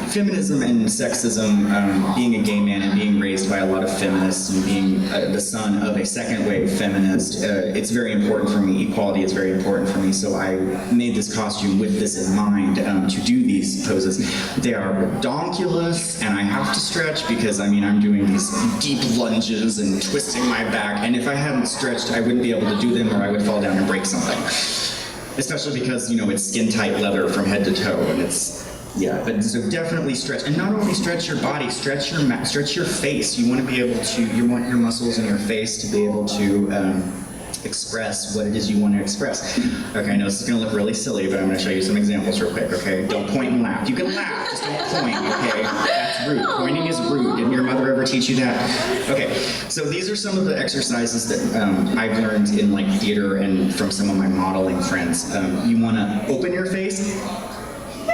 Feminism and sexism, being a gay man and being raised by a lot of feminists and being the son of a second wave feminist, it's very important for me. Equality is very important for me. So I made this costume with this in mind to do these poses. They are redonkulous, and I have to stretch because I'm doing these deep lunges and twisting my back. And if I hadn't stretched, I wouldn't be able to do them, or I would fall down and break something. Especially because, it's skin-tight leather from head to toe, and but so definitely stretch. And not only stretch your body, stretch your face. You want to be able to, you want your muscles in your face to be able to express what it is you want to express. Okay, I know this is going to look really silly, but I'm going to show you some examples real quick, okay? Don't point and laugh. You can laugh, just don't point, okay? That's rude. Pointing is rude. Didn't your mother ever teach you that? Okay, so these are some of the exercises that I've learned in like theater and from some of my modeling friends. You want to open your face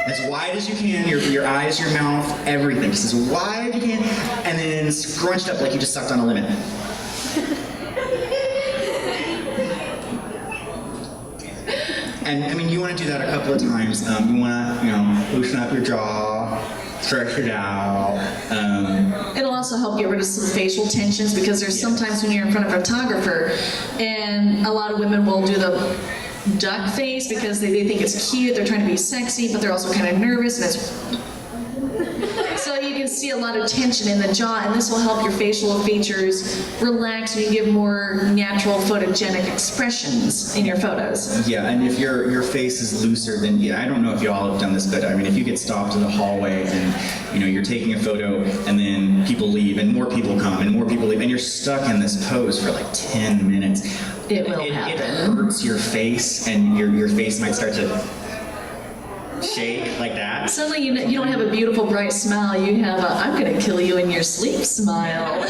as wide as you can, your eyes, your mouth, everything. Just as wide as you can, and then scrunched up like you just sucked on a lemon. And I mean, you want to do that a couple of times. You want to, loosen up your jaw, stretch it out. It'll also help get rid of some facial tensions because there's sometimes when you're in front of a photographer and a lot of women will do the duck face because they think it's cute, they're trying to be sexy, but they're also kind of nervous and it's... So you can see a lot of tension in the jaw, and this will help your facial features relax and you give more natural photogenic expressions in your photos. Yeah, and if your face is looser, then I don't know if you all have done this, but I mean, if you get stopped in the hallway and you're taking a photo and then people leave and more people come and more people leave and you're stuck in this pose for like 10 minutes. It will happen. It hurts your face, and your face might start to shake like that. Suddenly you don't have a beautiful bright smile, you have a I'm gonna kill you in your sleep smile.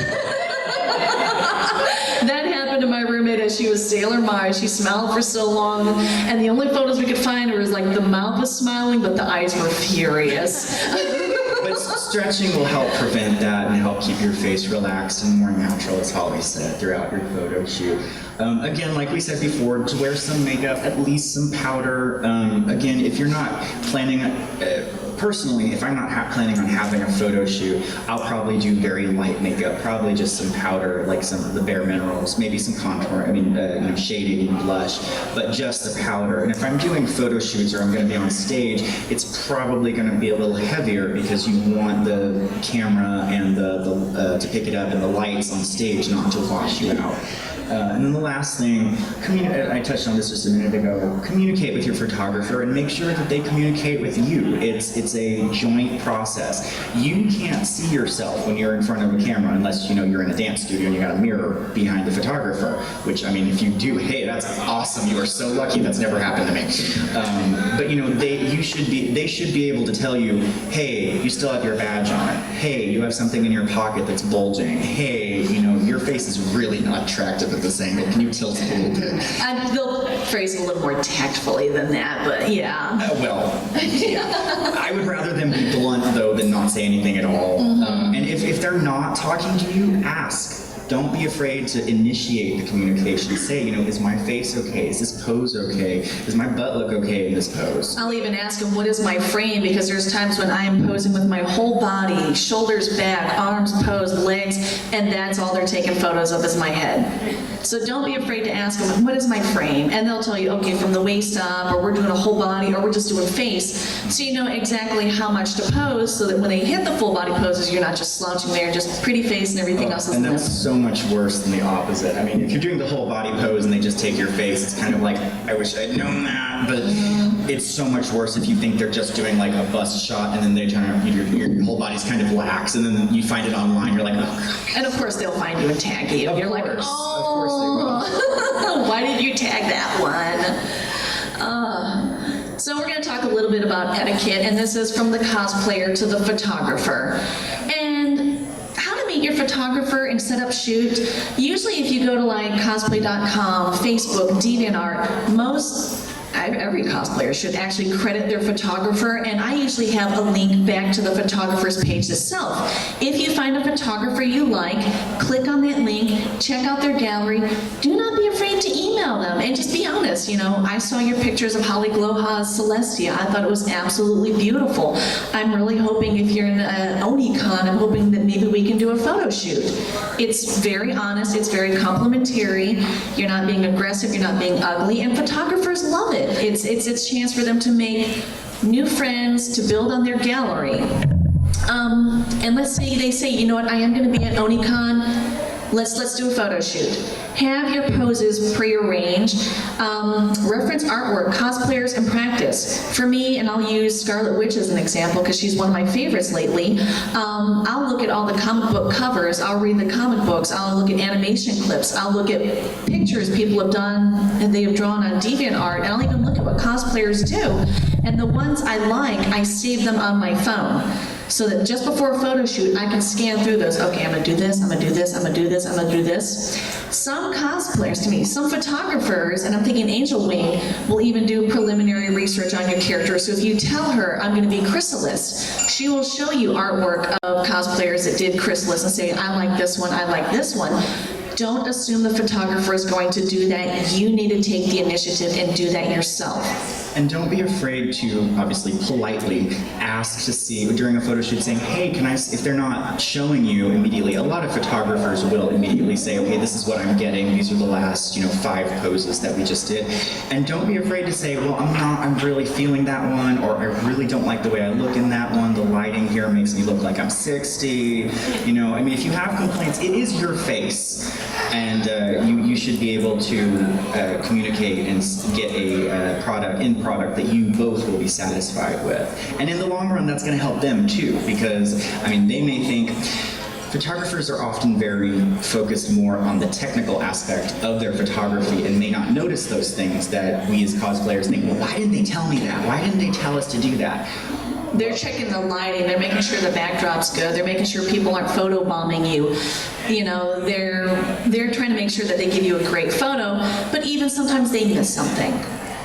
That happened to my roommate as she was Sailor Mars. She smiled for so long and the only photos we could find was like the mouth was smiling but the eyes were furious. But stretching will help prevent that and help keep your face relaxed and more natural, as Holly said, throughout your photo shoot. Again, like we said before, to wear some makeup, at least some powder. Again, if you're not planning, personally, if I'm not planning on having a photo shoot, I'll probably do very light makeup, probably just some powder, like some of the bare minerals, maybe some contour, shading and blush, but just the powder. And if I'm doing photo shoots or I'm going to be on stage, it's probably going to be a little heavier because you want the camera and to pick it up and the lights on stage not to wash you out. And then the last thing, I touched on this just a minute ago, communicate with your photographer and make sure that they communicate with you. It's a joint process. You can't see yourself when you're in front of a camera unless you're in a dance studio and you got a mirror behind the photographer, which, I mean, if you do, hey, that's awesome. You are so lucky. That's never happened to me. But they should be able to tell you, hey, you still have your badge on it. Hey, you have something in your pocket that's bulging. Hey, your face is really not attractive at this angle. Can you tilt it a little bit? They'll phrase it a little more tactfully than that, but yeah. Yeah. I would rather them be blunt, though, than not say anything at all. And if they're not talking to you, ask. Don't be afraid to initiate the communication. Say, is my face okay? Is this pose okay? Does my butt look okay in this pose? I'll even ask them, what is my frame? Because there's times when I am posing with my whole body, shoulders back, arms posed, legs, and that's all they're taking photos of is my head. So don't be afraid to ask them, what is my frame? And they'll tell you, okay, from the waist up, or we're doing a whole body, or we're just doing face. So you know exactly how much to pose so that when they hit the full body poses, you're not just slouching there, just pretty face and everything else is and that's missed. so much worse than the opposite. I mean, if you're doing the whole body pose and they just take your face, it's kind of like, I wish I'd known that, but it's so much worse if you think they're just doing like a bust shot and then they turn up, your whole body's kind of lax, and then you find it online, you're like, oh. And of course they'll find you and tag you. Of You're course, like, of course they will. why did you tag that one? So we're going to talk a little bit about etiquette, and this is from the cosplayer to the photographer. And how to meet your photographer and set up shoot. Usually if you go to like cosplay.com, Facebook, DeviantArt, every cosplayer should actually credit their photographer, and I usually have a link back to the photographer's page itself. If you find a photographer you like, click on that link, check out their gallery. Do not be afraid to email them, and just be honest. I saw your pictures of Holly Gloha's Celestia. I thought it was absolutely beautiful. I'm really hoping if you're in Onicon, I'm hoping that maybe we can do a photo shoot. It's very honest, it's very complimentary. You're not being aggressive, you're not being ugly, and photographers love it. It's a chance for them to make new friends, to build on their gallery. And let's say they say, I am going to be at Onicon. let's do a photo shoot. Have your poses prearranged. Reference artwork, cosplayers in practice. For me, and I'll use Scarlet Witch as an example because she's one of my favorites lately. I'll look at all the comic book covers. I'll read the comic books. I'll look at animation clips. I'll look at pictures people have done and they have drawn on DeviantArt. And I'll even look at what cosplayers do. And the ones I like, I save them on my phone. So that just before a photo shoot, I can scan through those. Okay, I'm gonna do this, I'm gonna do this, I'm gonna do this, I'm gonna do this. Some cosplayers to me, some photographers, and I'm thinking Angel Wing, will even do preliminary research on your character. So if you tell her, I'm gonna be Chrysalis, she will show you artwork of cosplayers that did Chrysalis and say, I like this one, I like this one. Don't assume the photographer is going to do that. You need to take the initiative and do that yourself. And don't be afraid to, obviously, politely ask to see, during a photo shoot, saying, hey, can I, if they're not showing you immediately, a lot of photographers will immediately say, okay, this is what I'm getting, these are the last, 5 poses that we just did. And don't be afraid to say, well, I'm really feeling that one, or I really don't like the way I look in that one, the lighting here makes me look like I'm 60, if you have complaints, it is your face. And you should be able to communicate and get a product that you both will be satisfied with. And in the long run, that's going to help them too, because they may think photographers are often very focused more on the technical aspect of their photography and may not notice those things that we as cosplayers think, well, why didn't they tell me that? Why didn't they tell us to do that? They're checking the lighting, they're making sure the backdrop's good, they're making sure people aren't photobombing you. They're trying to make sure that they give you a great photo, but even sometimes they miss something.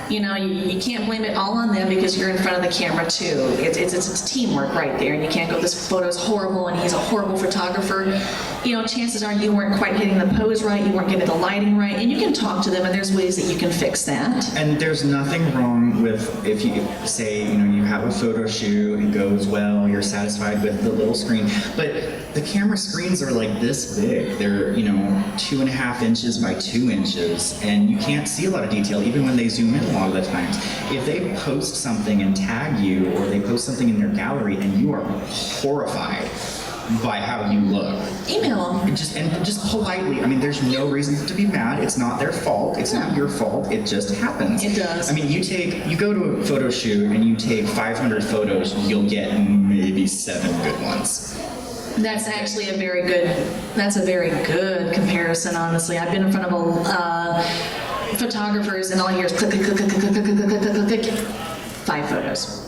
You can't blame it all on them because you're in front of the camera too. It's teamwork right there, and you can't go, this photo's horrible and he's a horrible photographer. Chances are you weren't quite hitting the pose right, you weren't getting the lighting right, and you can talk to them and there's ways that you can fix that. And there's nothing wrong with, if you say, you have a photo shoot, it goes well, you're satisfied with the little screen, but the camera screens are like this big. They're, 2.5 inches by 2 inches, and you can't see a lot of detail even when they zoom in a lot of the times. If they post something and tag you, or they post something in their gallery and you are horrified by how you look, email them. Just politely. There's no reason to be mad. It's not their fault. It's not your fault. It just happens. It does. You go to a photo shoot and you take 500 photos, you'll get maybe 7 good ones. That's actually a very good comparison, honestly. I've been in front of photographers and all I hear is click, click, click, click, click, click, click, click, click, click, click, 5 photos.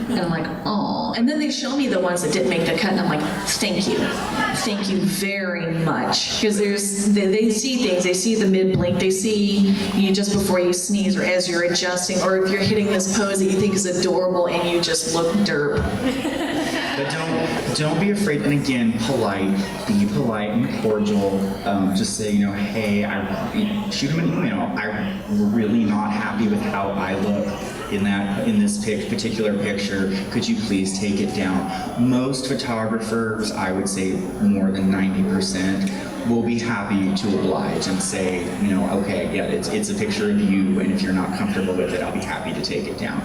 And I'm like, oh. And then they show me the ones that didn't make the cut, and I'm like, thank you very much. Because they see things, they see the mid-blink, they see you just before you sneeze or as you're adjusting, or if you're hitting this pose that you think is adorable and you just look derp. But don't be afraid, and again, be polite and cordial. Just say, hey, shoot them an email. I'm really not happy with how I look in this particular picture. Could you please take it down? Most photographers, I would say more than 90%, will be happy to oblige and say, okay, yeah, it's a picture of you, and if you're not comfortable with it, I'll be happy to take it down.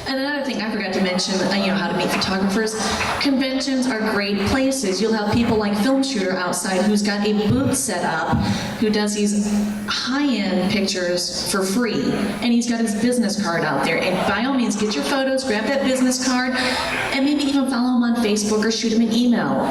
And another thing I forgot to mention, how to meet photographers. Conventions are great places. You'll have people like Film Shooter outside who's got a booth set up, who does these high-end pictures for free, and he's got his business card out there. And by all means, get your photos, grab that business card, and maybe even follow him on Facebook or shoot him an email.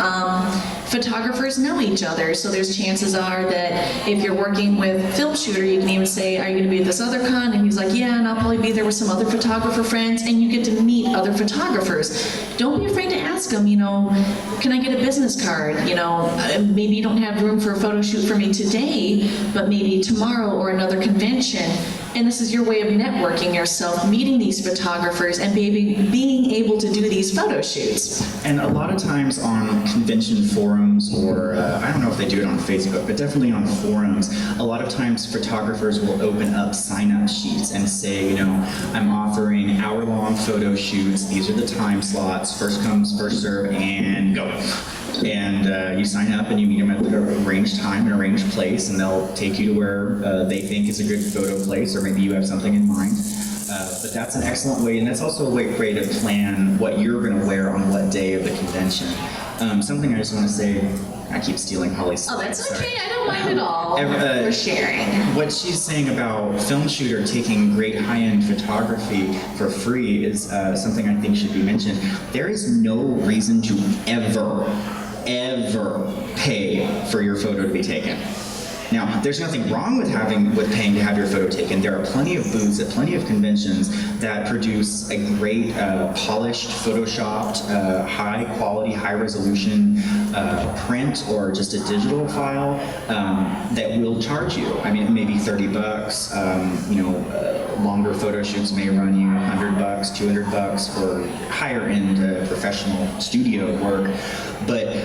Photographers know each other, so there's chances are that if you're working with Film Shooter, you can even say, are you going to be at this other con? And he's like, yeah, and I'll probably be there with some other photographer friends, and you get to meet other photographers. Don't be afraid to ask them, can I get a business card? Maybe you don't have room for a photo shoot for me today, but maybe tomorrow or another convention. And this is your way of networking yourself, meeting these photographers, and being able to do these photo shoots. And a lot of times on convention forums, or I don't know if they do it on Facebook, but definitely on forums, a lot of times photographers will open up sign-up sheets and say, I'm offering hour-long photo shoots. These are the time slots, first comes, first serve, and go. And you sign up and you meet them at the arranged time and arranged place, and they'll take you to where they think is a good photo place, or maybe you have something in mind. But that's an excellent way, and that's also a way to plan what you're going to wear on what day of the convention. Something I just want to say, I keep stealing Holly's Oh, that's slides, sorry. okay. I don't mind at all. We're sharing. What she's saying about film shooter taking great high-end photography for free is something I think should be mentioned. There is no reason to ever pay for your photo to be taken. Now, there's nothing wrong with paying to have your photo taken. There are plenty of booths at plenty of conventions that produce a great polished, photoshopped, high quality, high resolution print or just a digital file that will charge you. I mean, maybe $30. Longer photo shoots may run you $100, $200 for higher end professional studio work, but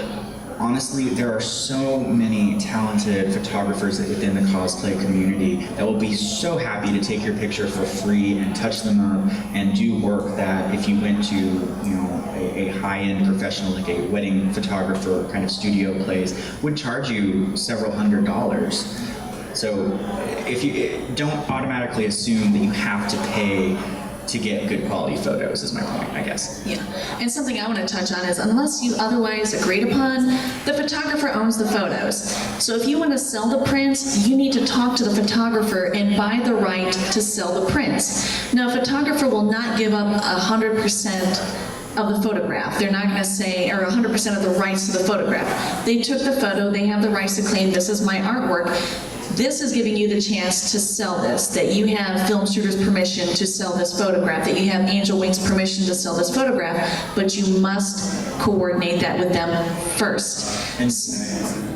honestly, there are so many talented photographers within the cosplay community that will be so happy to take your picture for free and touch them up and do work that if you went to, a high-end professional, like a wedding photographer kind of studio place, would charge you several $100s. So if you don't automatically assume that you have to pay to get good quality photos is my point, I guess. Yeah, and something I want to touch on is unless you otherwise agreed upon, the photographer owns the photos. So if you want to sell the prints, you need to talk to the photographer and buy the right to sell the prints. Now, a photographer will not give up 100% of the photograph. They're not going to say, or 100% of the rights to the photograph. They took the photo, they have the rights to claim this is my artwork. This is giving you the chance to sell this, that you have Film Shooter's permission to sell this photograph, that you have Angel Wing's permission to sell this photograph, but you must coordinate that with them first. And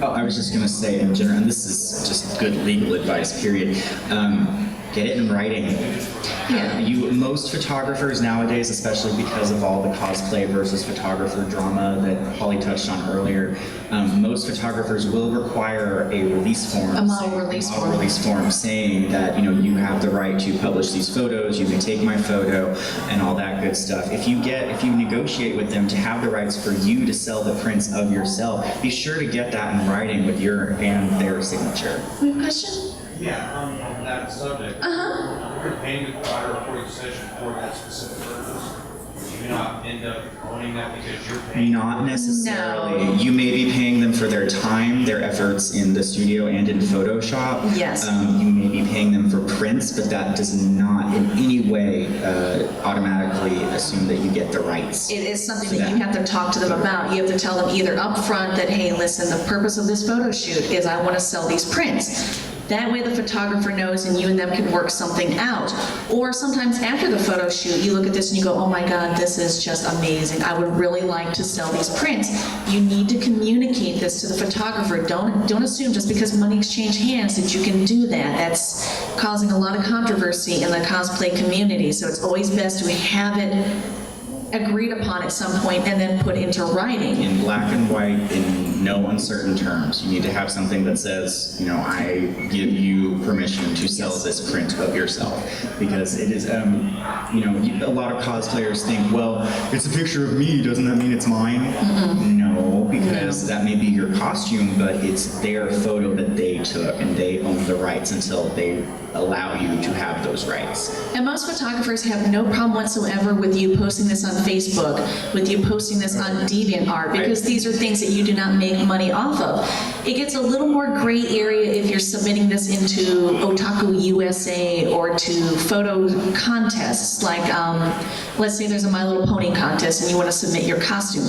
I was just going to say in general, and this is just good legal advice, period, get it in writing. Yeah. Most photographers nowadays, especially because of all the cosplay versus photographer drama that Holly touched on earlier, most photographers will require a release form. A model release form saying that you have the right to publish these photos, you can take my photo, and all that good stuff. If you negotiate with them to have the rights for you to sell the prints of yourself, be sure to get that in writing with your and their signature. We have a question? Yeah, on that subject. You're paying the provider a recording session for that specific purpose. Do you not end up owning that because you're paying? Not necessarily. No. You may be paying them for their time, their efforts in the studio and in Photoshop. Yes. You may be paying them for prints, but that does not in any way automatically assume that you get the rights. It is something that you have to talk to them about. You have to tell them either up front that, hey, listen, the purpose of this photo shoot is I want to sell these prints. That way the photographer knows and you and them can work something out. Or sometimes after the photo shoot, you look at this and you go, oh my God, this is just amazing. I would really like to sell these prints. You need to communicate this to the photographer. Don't assume just because money exchanged hands that you can do that. That's causing a lot of controversy in the cosplay community. So it's always best to have it agreed upon at some point and then put into writing. In black and white, in no uncertain terms. You need to have something that says, I give you permission to sell this print of yourself. Because it is, a lot of cosplayers think, well, it's a picture of me, doesn't that mean it's mine? No, because that may be your costume, but it's their photo that they took and they own the rights until they allow you to have those rights. And most photographers have no problem whatsoever with you posting this on Facebook, with you posting this on DeviantArt, because these are things that you do not make money off of. It gets a little more gray area if you're submitting this into Otaku USA or to photo contests, like let's say there's a My Little Pony contest and you want to submit your costume.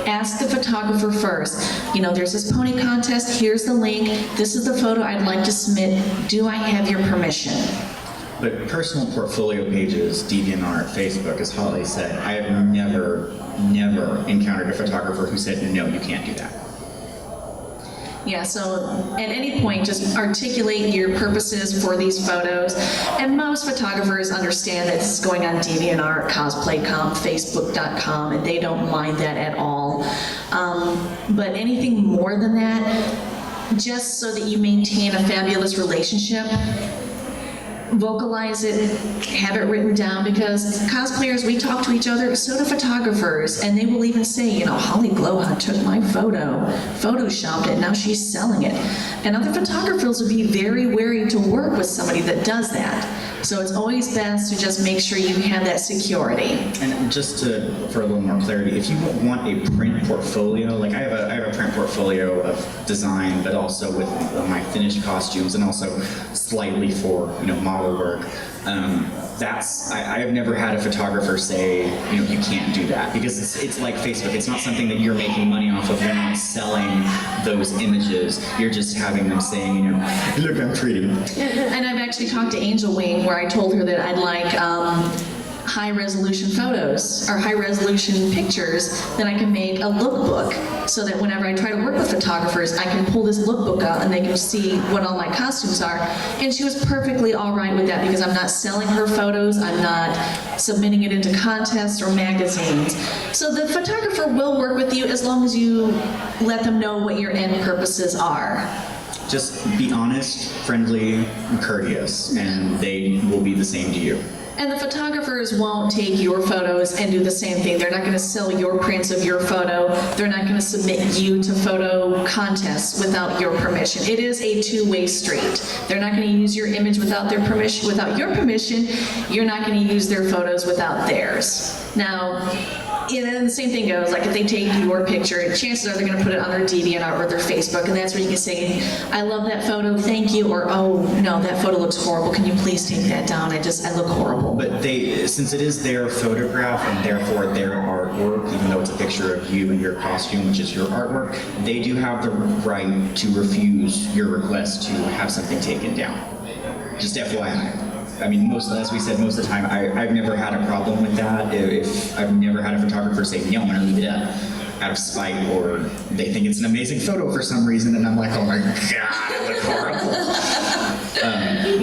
Ask the photographer first, there's this pony contest, here's the link, this is the photo I'd like to submit, do I have your permission? But personal portfolio pages, DeviantArt, Facebook, as Holly said, I have never encountered a photographer who said, no, you can't do that. Yeah, so at any point, just articulate your purposes for these photos. And most photographers understand that this is going on DeviantArt, Cosplay.com, Facebook.com, and they don't mind that at all. But anything more than that, just so that you maintain a fabulous relationship, vocalize it, have it written down, because cosplayers, we talk to each other, so do photographers, and they will even say, you know, Holly Gloha took my photo, photoshopped it, now she's selling it. And other photographers will be very wary to work with somebody that does that. So it's always best to just make sure you have that security. And just for a little more clarity, if you want a print portfolio, like I have a print portfolio of design, but also with my finished costumes, and also slightly for, you know, model work. I have never had a photographer say, you know, you can't do that, because it's like Facebook. It's not something that you're making money off of. You're not selling those images. You're just having them saying, you know, look, I'm pretty. And I've actually talked to Angel Wing, where I told her that I'd like high-resolution photos or high-resolution pictures, then I can make a lookbook, so that whenever I try to work with photographers, I can pull this lookbook out and they can see what all my costumes are. And she was perfectly all right with that, because I'm not selling her photos, I'm not submitting it into contests or magazines. So the photographer will work with you as long as you let them know what your end purposes are. Just be honest, friendly, and courteous, and they will be the same to you. And the photographers won't take your photos and do the same thing. They're not going to sell your prints of your photo. They're not going to submit you to photo contests without your permission. It is a two-way street. They're not going to use your image without their permission. Without your permission, you're not going to use their photos without theirs. Now, and the same thing goes, like if they take your picture, chances are they're going to put it on their DeviantArt or their Facebook, and that's where you can say, I love that photo, thank you, or oh no, that photo looks horrible, can you please take that down, I look horrible. But since it is their photograph and therefore their artwork, even though it's a picture of you and your costume, which is your artwork, they do have the right to refuse your request to have something taken down. Just FYI. I mean, as we said, most of the time, I've never had a problem with that. If I've never had a photographer say, no, I'm going to leave it up out of spite, or they think it's an amazing photo for some reason, and I'm like, oh my God, it looks horrible.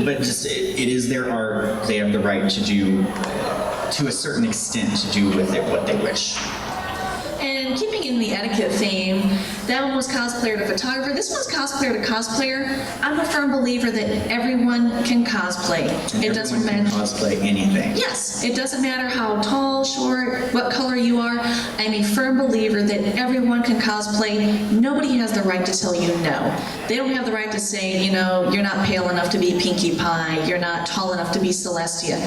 But just, it is their art. They have the right to do, to a certain extent, to do with it what they wish. And keeping in the etiquette theme, that one was cosplayer to photographer. This one's cosplayer to cosplayer. I'm a firm believer that everyone can cosplay. And it doesn't can matter. Cosplay anything. Yes, it doesn't matter how tall, short, what color you are. I'm a firm believer that everyone can cosplay. Nobody has the right to tell you no. They don't have the right to say, you know, you're not pale enough to be Pinkie Pie, you're not tall enough to be Celestia.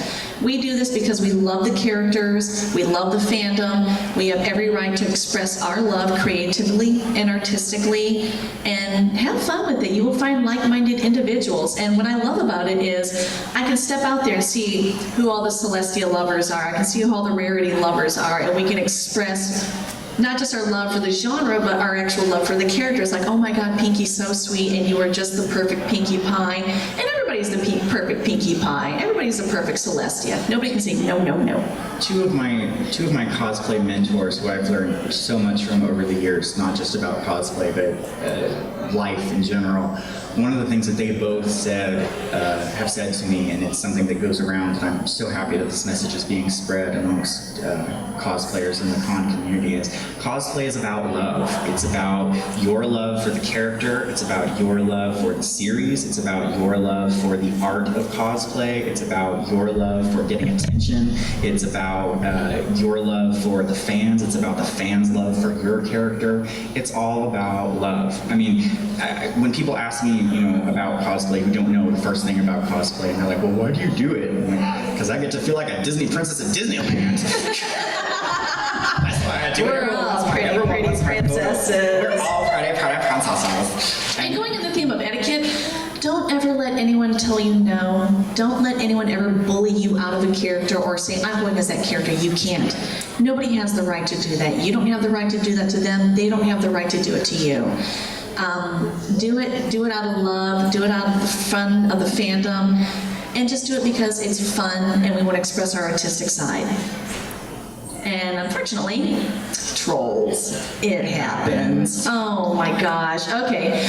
We do this because we love the characters, we love the fandom, we have every right to express our love creatively and artistically, and have fun with it. You will find like-minded individuals, and what I love about it is I can step out there and see who all the Celestia lovers are, I can see who all the Rarity lovers are, and we can express not just our love for the genre, but our actual love for the characters. Like, oh my God, Pinkie's so sweet, and you are just the perfect Pinkie Pie. And everybody's the perfect Pinkie Pie. Everybody's the perfect Celestia. Nobody can say no, no, no. Two of my cosplay mentors, who I've learned so much from over the years, not just about cosplay, but life in general. One of the things that they both have said to me, and it's something that goes around, and I'm so happy that this message is being spread amongst cosplayers in the con community, is cosplay is about love. It's about your love for the character, it's about your love for the series, it's about your love for the art of cosplay, it's about your love for getting attention, it's about your love for the fans, it's about the fans' love for your character. It's all about love. I mean, when people ask me, you know, about cosplay, who don't know the first thing about cosplay, and they're like, well, why do you do it? Because I get to feel like a Disney princess at Disneyland. That's why I do it. We're all pretty princesses. We're all pretty princesses. And going in the theme of etiquette, don't ever let anyone tell you no. Don't let anyone ever bully you out of a character or say, I'm going as that character. You can't. Nobody has the right to do that. You don't have the right to do that to them. They don't have the right to do it to you. Do it out of love, do it out of the fun of the fandom, and just do it because it's fun and we want to express our artistic side. And unfortunately, trolls. It happens. Oh my gosh. Okay.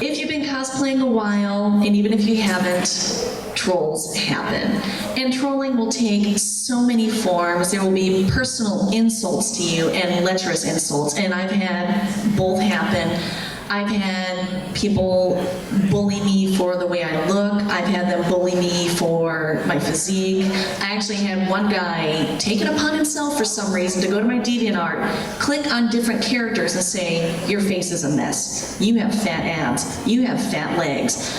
If you've been cosplaying a while, and even if you haven't, trolls happen. And trolling will take so many forms. There will be personal insults to you and lecherous insults, and I've had both happen. I've had people bully me for the way I look. I've had them bully me for my physique. I actually had one guy take it upon himself for some reason to go to my DeviantArt, click on different characters and say, your face is a mess. You have fat abs. You have fat legs.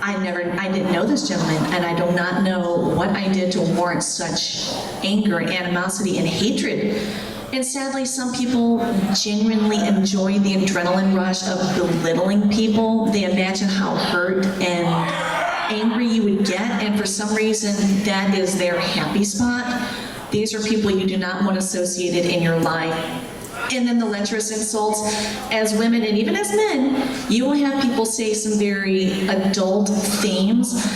I didn't know this gentleman, and I do not know what I did to warrant such anger and animosity and hatred. And sadly, some people genuinely enjoy the adrenaline rush of belittling people. They imagine how hurt and angry you would get, and for some reason, that is their happy spot. These are people you do not want associated in your life. And then the lecherous insults. As women and even as men, you will have people say some very adult themes.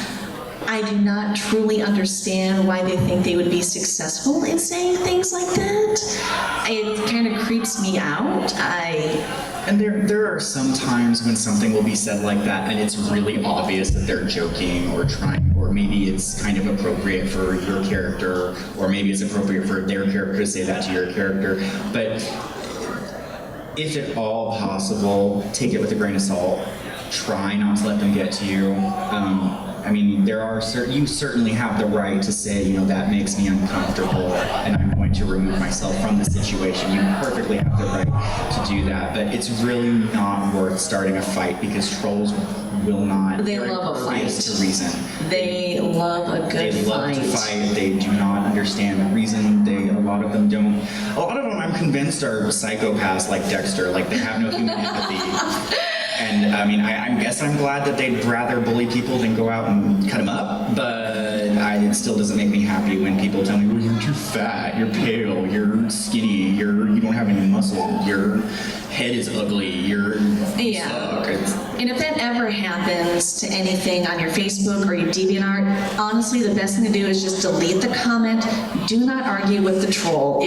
I do not truly understand why they think they would be successful in saying things like that. It kind of creeps me out. And there are some times when something will be said like that and it's really obvious that they're joking or trying, or maybe it's kind of appropriate for your character, or maybe it's appropriate for their character to say that to your character. But if at all possible, take it with a grain of salt. Try not to let them get to you. I mean, you certainly have the right to say, you know, that makes me uncomfortable and I'm going to remove myself from the situation. You perfectly have the right to do that, but it's really not worth starting a fight because trolls will not. They love a fight. To reason. They love a good fight. They love to fight. They do not understand the reason. A lot of them don't. A lot of them, I'm convinced, are psychopaths like Dexter. Like, they have no human empathy. And I mean, I guess I'm glad that they'd rather bully people than go out and cut them up, but it still doesn't make me happy when people tell me, well, you're too fat, you're pale, you're skinny, you don't have any muscle, your head is ugly, you suck. And if that ever happens to anything on your Facebook or your DeviantArt, honestly, the best thing to do is just delete the comment. Do not argue with the troll.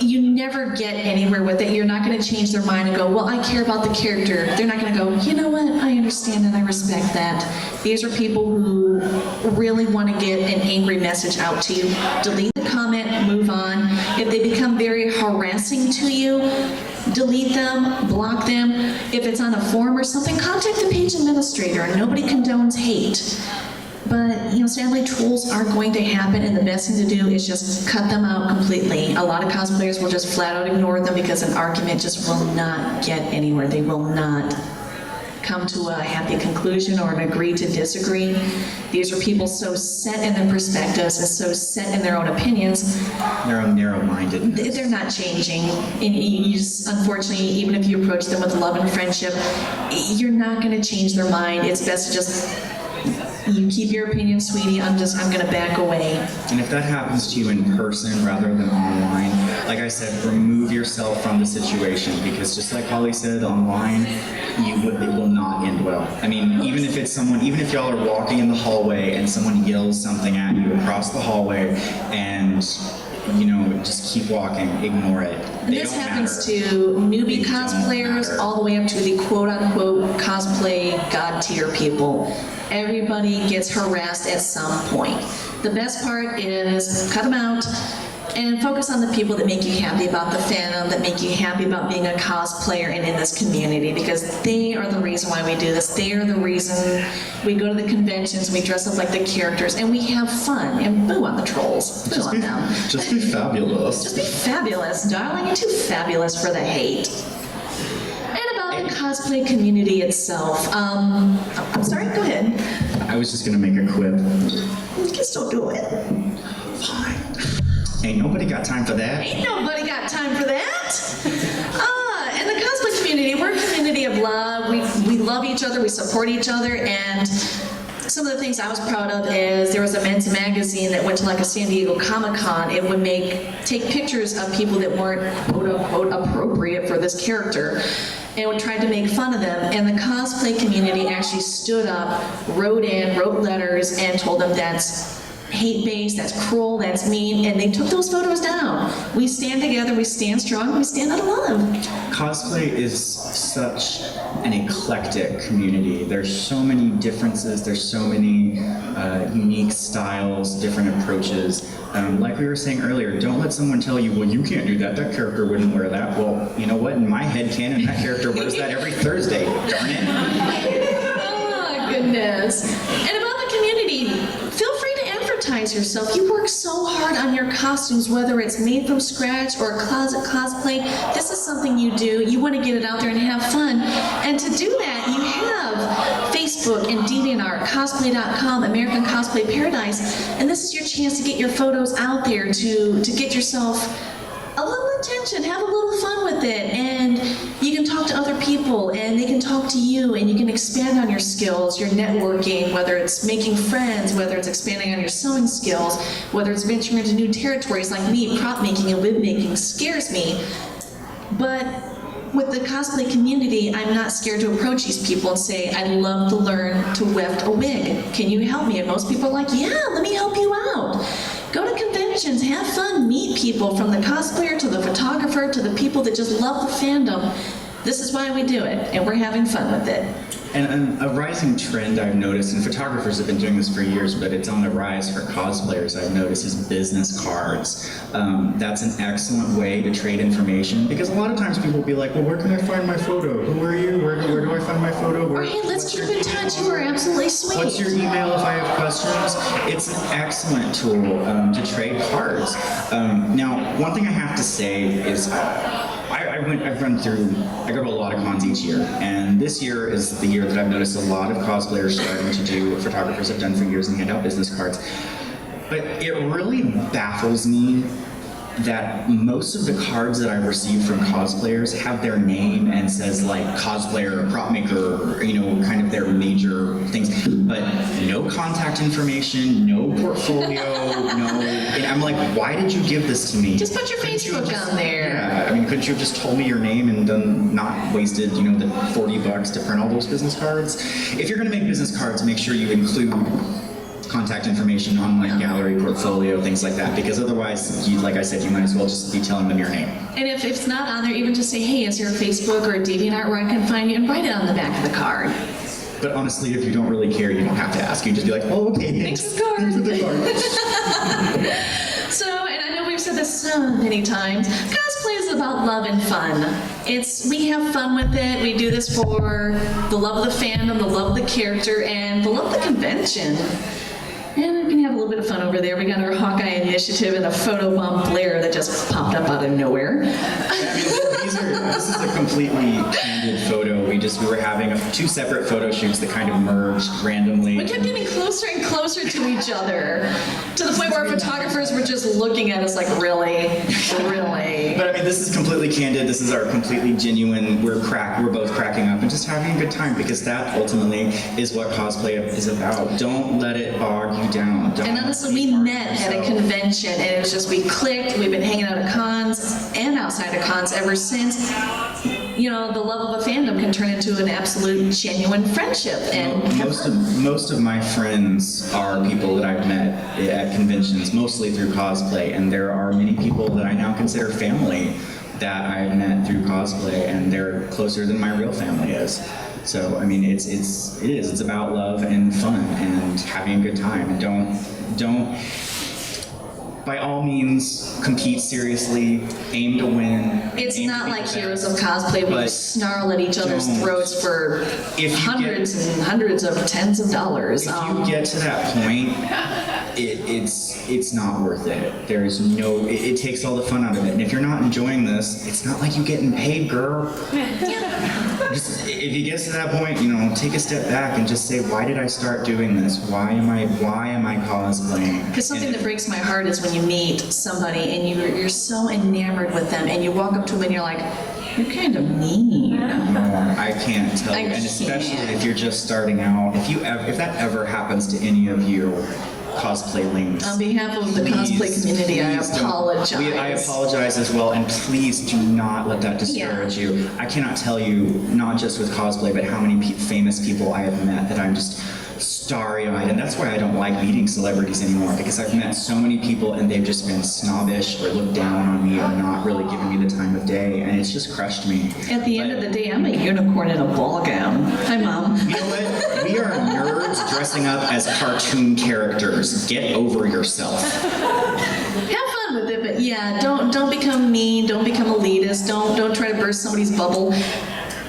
You never get anywhere with it. You're not going to change their mind and go, well, I care about the character. They're not going to go, you know what, I understand and I respect that. These are people who really want to get an angry message out to you. Delete the comment, move on. If they become very harassing to you, delete them, block them. If it's on a forum or something, contact the page administrator. Nobody condones hate. But, you know, sadly, trolls are going to happen, and the best thing to do is just cut them out completely. A lot of cosplayers will just flat out ignore them because an argument just will not get anywhere. They will not come to a happy conclusion or an agree to disagree. These are people so set in their perspectives and so set in their own opinions. Their own narrow-minded. They're not changing. And you just, unfortunately, even if you approach them with love and friendship, you're not going to change their mind. It's best to just, you keep your opinion, sweetie, I'm going to back away. And if that happens to you in person rather than online, like I said, remove yourself from the situation, because just like Holly said, online, it will not end well. I mean, even if it's someone, even if y'all are walking in the hallway and someone yells something at you across the hallway and, you know, just keep walking, ignore it. And this happens to newbie cosplayers all the way up to the quote-unquote cosplay god tier people. Everybody gets harassed at some point. The best part is cut them out and focus on the people that make you happy about the fandom, that make you happy about being a cosplayer and in this community, because they are the reason why we do this. They are the reason we go to the conventions, we dress up like the characters, and we have fun, and boo on the trolls. Boo on them. Just be fabulous. Just be fabulous, darling. You're too fabulous for the hate. And about the cosplay community itself. I'm sorry, go ahead. I was just gonna make a quip. Just don't do it. Fine. Ain't nobody got time for that. Ain't nobody got time for that. And the cosplay community, we're a community of love. We love each other, we support each other, and some of the things I was proud of is there was a men's magazine that went to like a San Diego Comic-Con. It would take pictures of people that weren't quote-unquote appropriate for this character, and would try to make fun of them. And the cosplay community actually stood up, wrote letters, and told them that's hate-based, that's cruel, that's mean, and they took those photos down. We stand together, we stand strong, we stand out of love. cosplay is such an eclectic community. There's so many differences, there's so many unique styles, different approaches. Like we were saying earlier, don't let someone tell you, well, you can't do that, that character wouldn't wear that. Well, you know what, in my head canon, that character wears that every Thursday, darn it. Oh, goodness. And about the community, feel free to advertise yourself. You work so hard on your costumes, whether it's made from scratch or a closet cosplay. This is something you do. You want to get it out there and have fun. And to do that, you have Facebook and DeviantArt, cosplay.com, American Cosplay Paradise. And this is your chance to get your photos out there, to get yourself a little attention, have a little fun with it, and you can talk to other people and they can talk to you, and you can expand on your skills, your networking, whether it's making friends, whether it's expanding on your sewing skills, whether it's venturing into new territories like me. Prop making and wig making scares me, but with the cosplay community, I'm not scared to approach these people and say, I'd love to learn to weft a wig. Can you help me? And most people are like, yeah, let me help you out. Go to conventions, have fun, meet people, from the cosplayer to the photographer to the people that just love the fandom. This is why we do it, and we're having fun with it. And a rising trend I've noticed, and photographers have been doing this for years, but it's on the rise for cosplayers, I've noticed, is business cards. That's an excellent way to trade information, because a lot of times people will be like, well, where can I find my photo? Who are you? Where do I find my photo? Or hey, let's keep in touch. You are absolutely sweet. What's your email if I have questions? It's an excellent tool to trade cards. Now, one thing I have to say is, I go to a lot of cons each year, and this year is the year that I've noticed a lot of cosplayers starting to do what photographers have done for years and hand out business cards. But it really baffles me that most of the cards that I've received from cosplayers have their name and says like cosplayer, prop maker, or, you know, kind of their major things, but no contact information, no portfolio, no, and I'm like, why did you give this to me? Just put your Facebook on there. Yeah, I mean, couldn't you have just told me your name and done, not wasted, you know, the $40 to print all those business cards? If you're gonna make business cards, make sure you include contact information, online gallery, portfolio, things like that, because otherwise, like I said, you might as well just be telling them your name. And if it's not on there, even just say, hey, is there a Facebook or a DeviantArt where I can find you, and write it on the back of the card. But honestly, if you don't really care, you don't have to ask. You just be like, oh, okay, thanks. Thanks for the card. So, and I know we've said this so many times, cosplay is about love and fun. We have fun with it. We do this for the love of the fandom, the love of the character, and the love of the convention. And we can have a little bit of fun over there. We got our Hawkeye initiative and a photo bomb Blair that just popped up out of nowhere. This is a completely candid photo. We were having two separate photo shoots that kind of merged randomly. We kept getting closer and closer to each other, to the point where our photographers were just looking at us like, really? Really? But I mean, this is completely candid. This is our completely genuine, we're both cracking up and just having a good time, because that ultimately is what cosplay is about. Don't let it bog you down. And honestly, we met at a convention, and it was just, we clicked. We've been hanging out at cons and outside of cons ever since. You know, the love of a fandom can turn into an absolute genuine friendship. And most of my friends are people that I've met at conventions, mostly through cosplay, and there are many people that I now consider family that I've met through cosplay, and they're closer than my real family is. So I mean, it's about love and fun and having a good time. And don't by all means compete seriously, aim to win. It's not like Heroes of Cosplay where you snarl at each other's throats for hundreds and hundreds of tens of dollars. If you get to that point, it's not worth it. There's no, it takes all the fun out of it. And if you're not enjoying this, it's not like you're getting paid, girl. Just, if you get to that point, you know, take a step back and just say, why did I start doing this? Why am I cosplaying? Because something that breaks my heart is when you meet somebody and you're so enamored with them, and you walk up to them and you're like, you're kind of mean. I can't tell you, and especially if you're just starting out. If that ever happens to any of you cosplay links, on behalf of the cosplay community, I apologize. I apologize as well, and please do not let that discourage you. I cannot tell you, not just with cosplay, but how many famous people I have met that I'm just starry-eyed, and that's why I don't like meeting celebrities anymore, because I've met so many people and they've just been snobbish or looked down on me or not really giving me the time of day, and it's just crushed me. At the end of the day, I'm a unicorn in a ball gown. Hi, Mom. You know what? We are nerds dressing up as cartoon characters. Get over yourself. Have fun with it, but yeah, don't become mean, don't become elitist, don't try to burst somebody's bubble.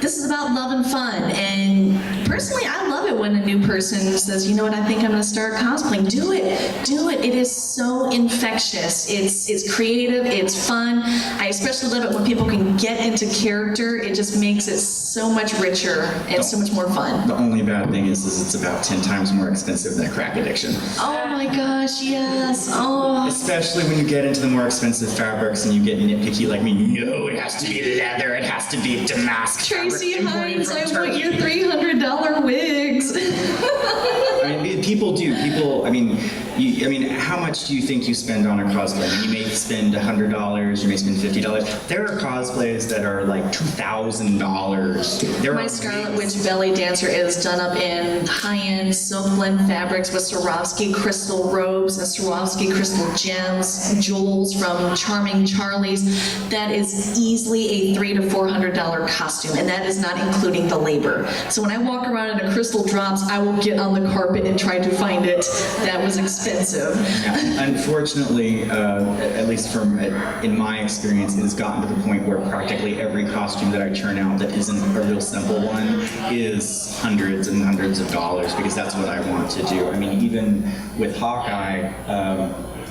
This is about love and fun, and personally, I love it when a new person says, you know what, I think I'm gonna start cosplaying. Do it, do it. It is so infectious. It's creative, it's fun. I especially love it when people can get into character. It just makes it so much richer and so much more fun. The only bad thing is it's about 10 times more expensive than a crack addiction. Oh my gosh, yes, oh. Especially when you get into the more expensive fabrics and you get nitpicky like me. No, it has to be leather, it has to be damask fabric Tracy imported Hines, from I want Turkey. your $300 wigs. I mean, people do. People, how much do you think you spend on a cosplay? I mean, you may spend $100, you may spend $50. There are cosplays that are like $2,000. There My are Scarlet wigs. Witch belly dancer is done up in high-end silk blend fabrics with Swarovski crystal robes and Swarovski crystal gems, jewels from Charming Charlie's. That is easily a $300 to $400 costume, and that is not including the labor. So when I walk around in a crystal drops, I will get on the carpet and try to find it. That was expensive. Yeah, unfortunately, at least in my experience, it has gotten to the point where practically every costume that I churn out that isn't a real simple one is hundreds and hundreds of dollars, because that's what I want to do. I mean, even with Hawkeye,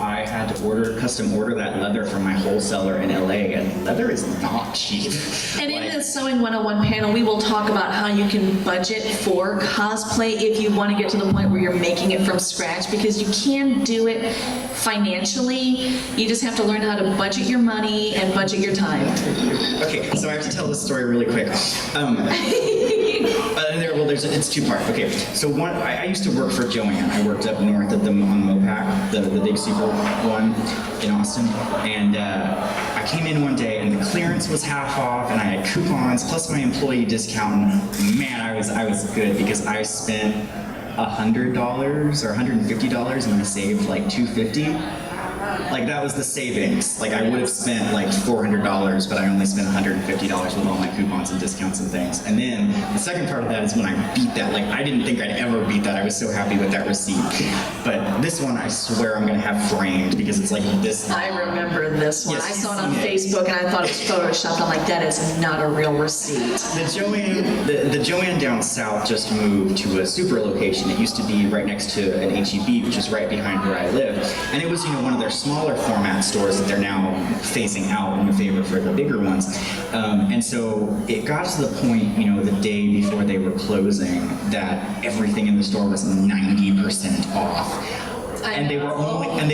I had to custom order that leather from my wholesaler in LA, and leather is not cheap. And in the Sewing 101 panel, we will talk about how you can budget for cosplay if you want to get to the point where you're making it from scratch, because you can do it financially. You just have to learn how to budget your money and budget your time. Okay, so I have to tell this story really quick. It's two-part. Okay, so one, I used to work for Joanne. I worked up north at them on Mopac, the big super one in Austin, and I came in one day and the clearance was half off, and I had coupons plus my employee discount. And man, I was good, because I spent $100 or $150 and I saved like $250. Like, that was the savings. Like, I would have spent like $400, but I only spent $150 with all my coupons and discounts and things. And then the second part of that is when I beat that. Like, I didn't think I'd ever beat that. I was so happy with that receipt. But this one, I swear I'm gonna have framed, because it's like this. I remember this one. Yes, I saw it you've on seen it. Facebook and I thought it was photoshopped. I'm like, that is not a real receipt. The Joanne down south just moved to a super location. It used to be right next to an H-E-B, which is right behind where I live. And it was, one of their smaller format stores that they're now phasing out in favor for the bigger ones. And so it got to the point, the day before they were closing, that everything in the store was 90% off. And they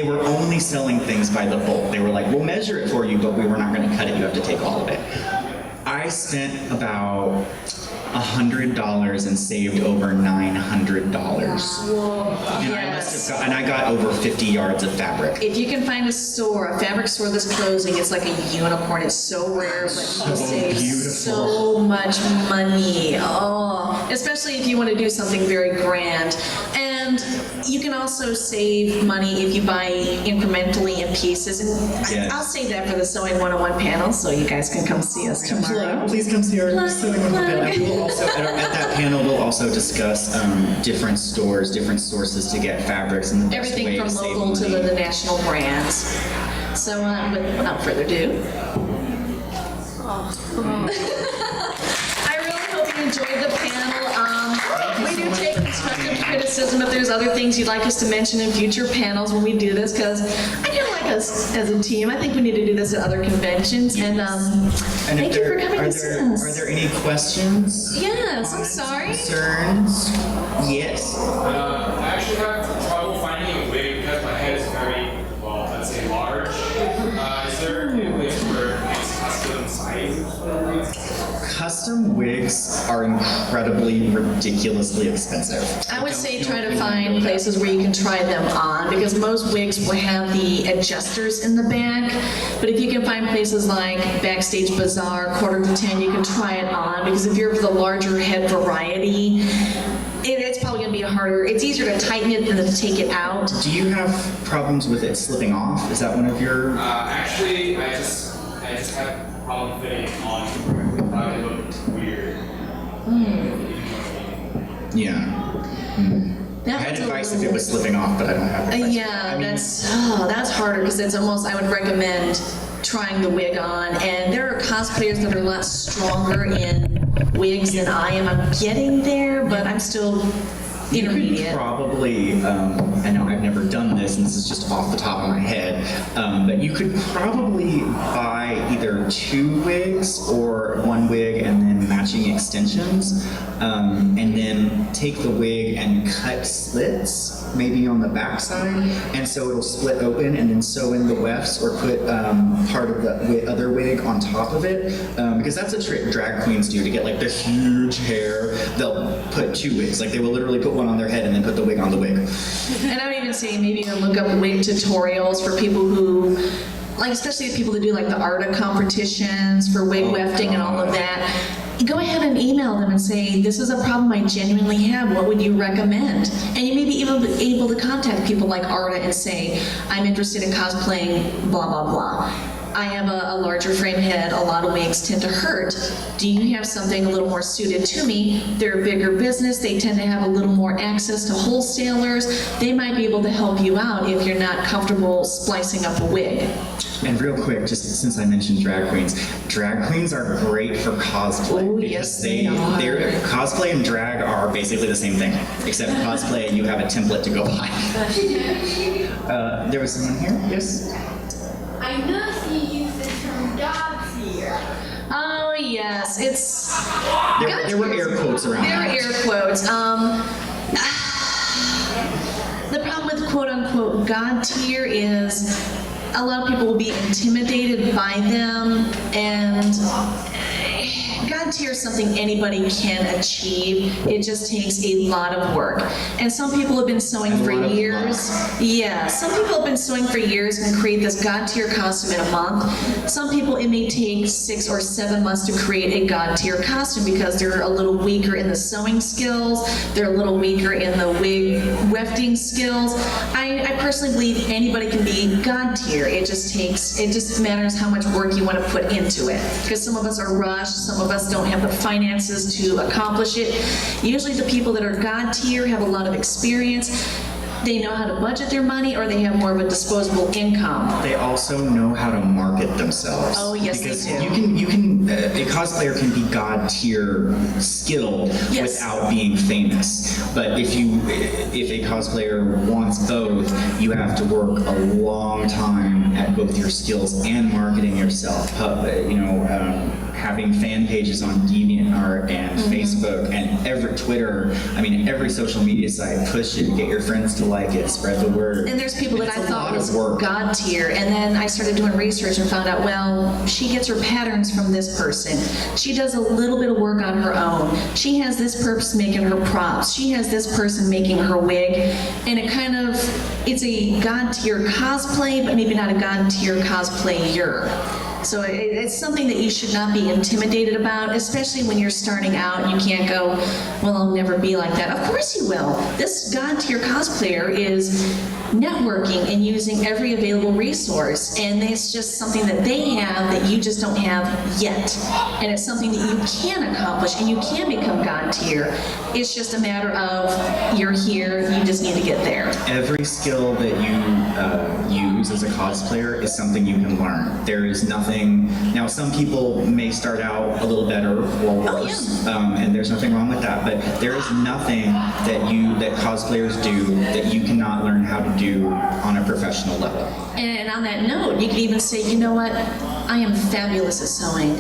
were only selling things by the bulk. They were like, we'll measure it for you, but we were not going to cut it. You have to take all of it. I spent about $100 and saved over $900. And I got over 50 yards of fabric. If you can find a fabric store that's closing, it's like a unicorn. It's so rare, but you save so much money. Oh, especially if you want to do something very grand. And you can also save money if you buy incrementally in pieces. And Yes. I'll save that for the Sewing 101 panel, so you guys can come see us tomorrow. Please come see our sewing on the panel. And we will also, at that panel, we'll also discuss different stores, different sources to get fabrics, and the best way Everything to from save local to money. the national brands. So without further ado. I really hope you enjoyed the panel. We do take constructive criticism if there's other things you'd like us to mention in future panels when we do this, because I do like us as a team. I think we need to do this at other conventions. And thank you for coming to see us. Are there any questions? Yes, I'm comments, sorry. Concerns? Yes. I actually have trouble finding a wig because my head is very, well, let's say large. Is there any way for it's custom size? Custom wigs are incredibly, ridiculously expensive. I would say try to find places where you can try them on, because most wigs will have the adjusters in the back. But if you can find places like Backstage Bazaar, Quarter to 10, you can try it on, because if you're for the larger head variety, it's probably going to be harder. It's easier to tighten it than to take it out. Do you have problems with it slipping off? Is that one of your? Actually, I just have a problem fitting it on. It looked weird. Yeah. I That had one's a advice if little- it was slipping off, but I don't have advice. Yeah, I mean, that's harder because it's almost, I would recommend trying the wig on. And there are cosplayers that are a lot stronger in wigs than I am. I'm getting there, but I'm still you could intermediate. probably, I know I've never done this, and this is just off the top of my head, but you could probably buy either 2 wigs or 1 wig and then matching extensions, and then take the wig and cut slits, maybe on the back side, and so it'll split open, and then sew in the wefts or put part of the other wig on top of it, because that's a trick drag queens do to get like the huge hair. They'll put 2 wigs, like they will literally put one on their head and then put the wig on the wig. And I would even say maybe even look up wig tutorials for people who, like especially people that do like the ARTA competitions for wig wefting and all of that. Go ahead and email them and say, this is a problem I genuinely have, what would you recommend? And you may be able to contact people like ARTA and say, I'm interested in cosplaying blah, blah, blah. I have a larger frame head, a lot of wigs tend to hurt. Do you have something a little more suited to me? They're a bigger business, they tend to have a little more access to wholesalers. They might be able to help you out if you're not comfortable splicing up a wig. And real quick, just since I mentioned drag queens are great for cosplay. Oh, because yes, they are. Cosplay and drag are basically the same thing, except cosplay you have a template to go by. There was someone here, yes? I noticed you use the term dogs here. Oh yes, it's. There were air quotes around There are that. air quotes. The problem with quote unquote God tier is a lot of people will be intimidated by them, and God tier is something anybody can achieve. It just takes a lot of work. And some people have been sewing for lot of years. Yeah, some people have been sewing for years and create this God tier costume in a month. Some people, it may take 6 or 7 months to create a God tier costume because they're a little weaker in the sewing skills, they're a little weaker in the wig wefting skills. I personally believe anybody can be God tier. It just matters how much work you want to put into it. Because some of us are rushed, some of us don't have the finances to accomplish it. Usually the people that are God tier have a lot of experience. They know how to budget their money, or they have more of a disposable income. They also know how to market themselves. Oh, yes, they because do. You can a cosplayer can be God tier skilled Yes. without being famous. But if a cosplayer wants both, you have to work a long time at both your skills and marketing yourself. Having fan pages on DeviantArt and Facebook and every social media site, push it, get your friends to like it, spread the word. And there's people that It's I a thought lot was of work. God tier, and then I started doing research and found out, well, she gets her patterns from this person. She does a little bit of work on her own. She has this person making her props. She has this person making her wig, and it's a God tier cosplay, but maybe not a God tier cosplayer. So it's something that you should not be intimidated about, especially when you're starting out and you can't go, well, I'll never be like that. Of course you will. This God tier cosplayer is networking and using every available resource, and it's just something that they have that you just don't have yet. And it's something that you can accomplish and you can become God tier. It's just a matter of you're here, you just need to get there. Every skill that you use as a cosplayer is something you can learn. There is nothing. Now, some people may start out a little better or worse, and there's nothing wrong with that. But there is nothing that cosplayers do that you cannot learn how to do on a professional level. And on that note, you could even say, you know what, I am fabulous at sewing,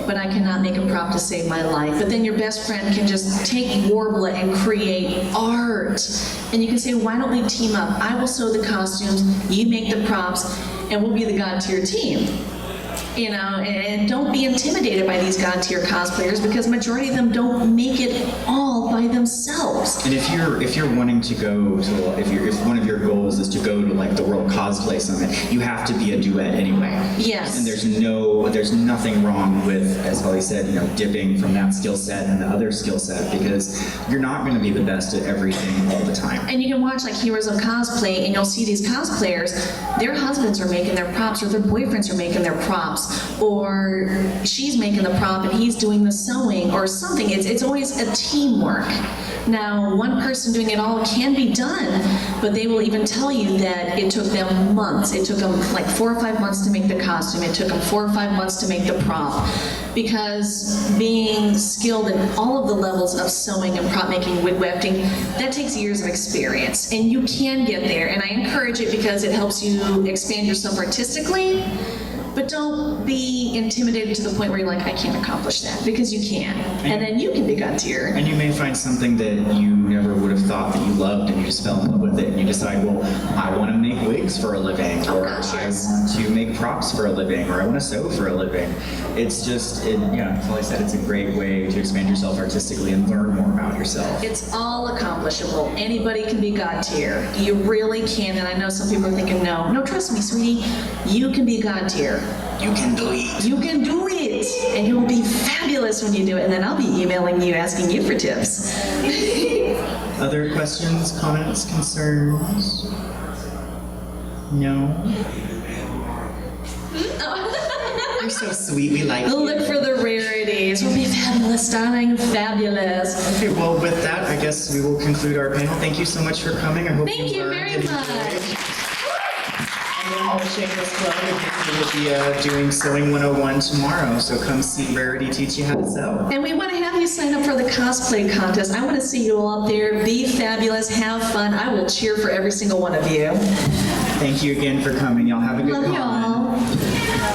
but I cannot make a prop to save my life. But then your best friend can just take Warbler and create art. And you can say, why don't we team up? I will sew the costumes, you make the props, and we'll be the God tier team. You know, and don't be intimidated by these god-tier cosplayers because majority of them don't make it all by themselves. And if you're wanting to go to, if one of your goals is to go to like the World Cosplay Summit, you have to be a duet anyway. Yes. And there's nothing wrong with, as Holly said, you know, dipping from that skill set and the other skill set because you're not going to be the best at everything all the time. And you can watch like Heroes of Cosplay and you'll see these cosplayers, their husbands are making their props or their boyfriends are making their props or she's making the prop and he's doing the sewing or something. It's always a teamwork. Now, one person doing it all can be done, but they will even tell you that it took them months. It took them like 4 or 5 months to make the costume. It took them 4 or 5 months to make the prop. Because being skilled in all of the levels of sewing and prop making, wig wefting, that takes years of experience. And you can get there, and I encourage it because it helps you expand yourself artistically. But don't be intimidated to the point where you're like, I can't accomplish that, because you can. And then you can be god tier. And you may find something that you never would have thought that you loved and you just fell in love with it and you decide, well, I want to make wigs for a living, or gosh, yes. I want to make props for a living, or I want to sew for a living. It's just, as Holly said, it's a great way to expand yourself artistically and learn more about yourself. It's all accomplishable. Anybody can be god tier. You really can. And I know some people are thinking, no, trust me, sweetie, you can be god tier. You can do it. You can do it, and you'll be fabulous when you do it. And then I'll be emailing you, asking you for tips. Other questions, comments, concerns? No? You're so sweet. We like you. Look for the rarities. We'll be fabulous, darling, fabulous. Okay, well, with that, I guess we will conclude our panel. Thank you so much for coming. I hope Thank you learned very and much. enjoyed. And then I'll shameless plug. We will be doing Sewing 101 tomorrow, so come see Rarity teach you how to sew. And we want to have you sign up for the cosplay contest. I want to see you all up there. Be fabulous. Have fun. I will cheer for every single one of you. Thank you again for coming. Y'all have a good Love con. y'all.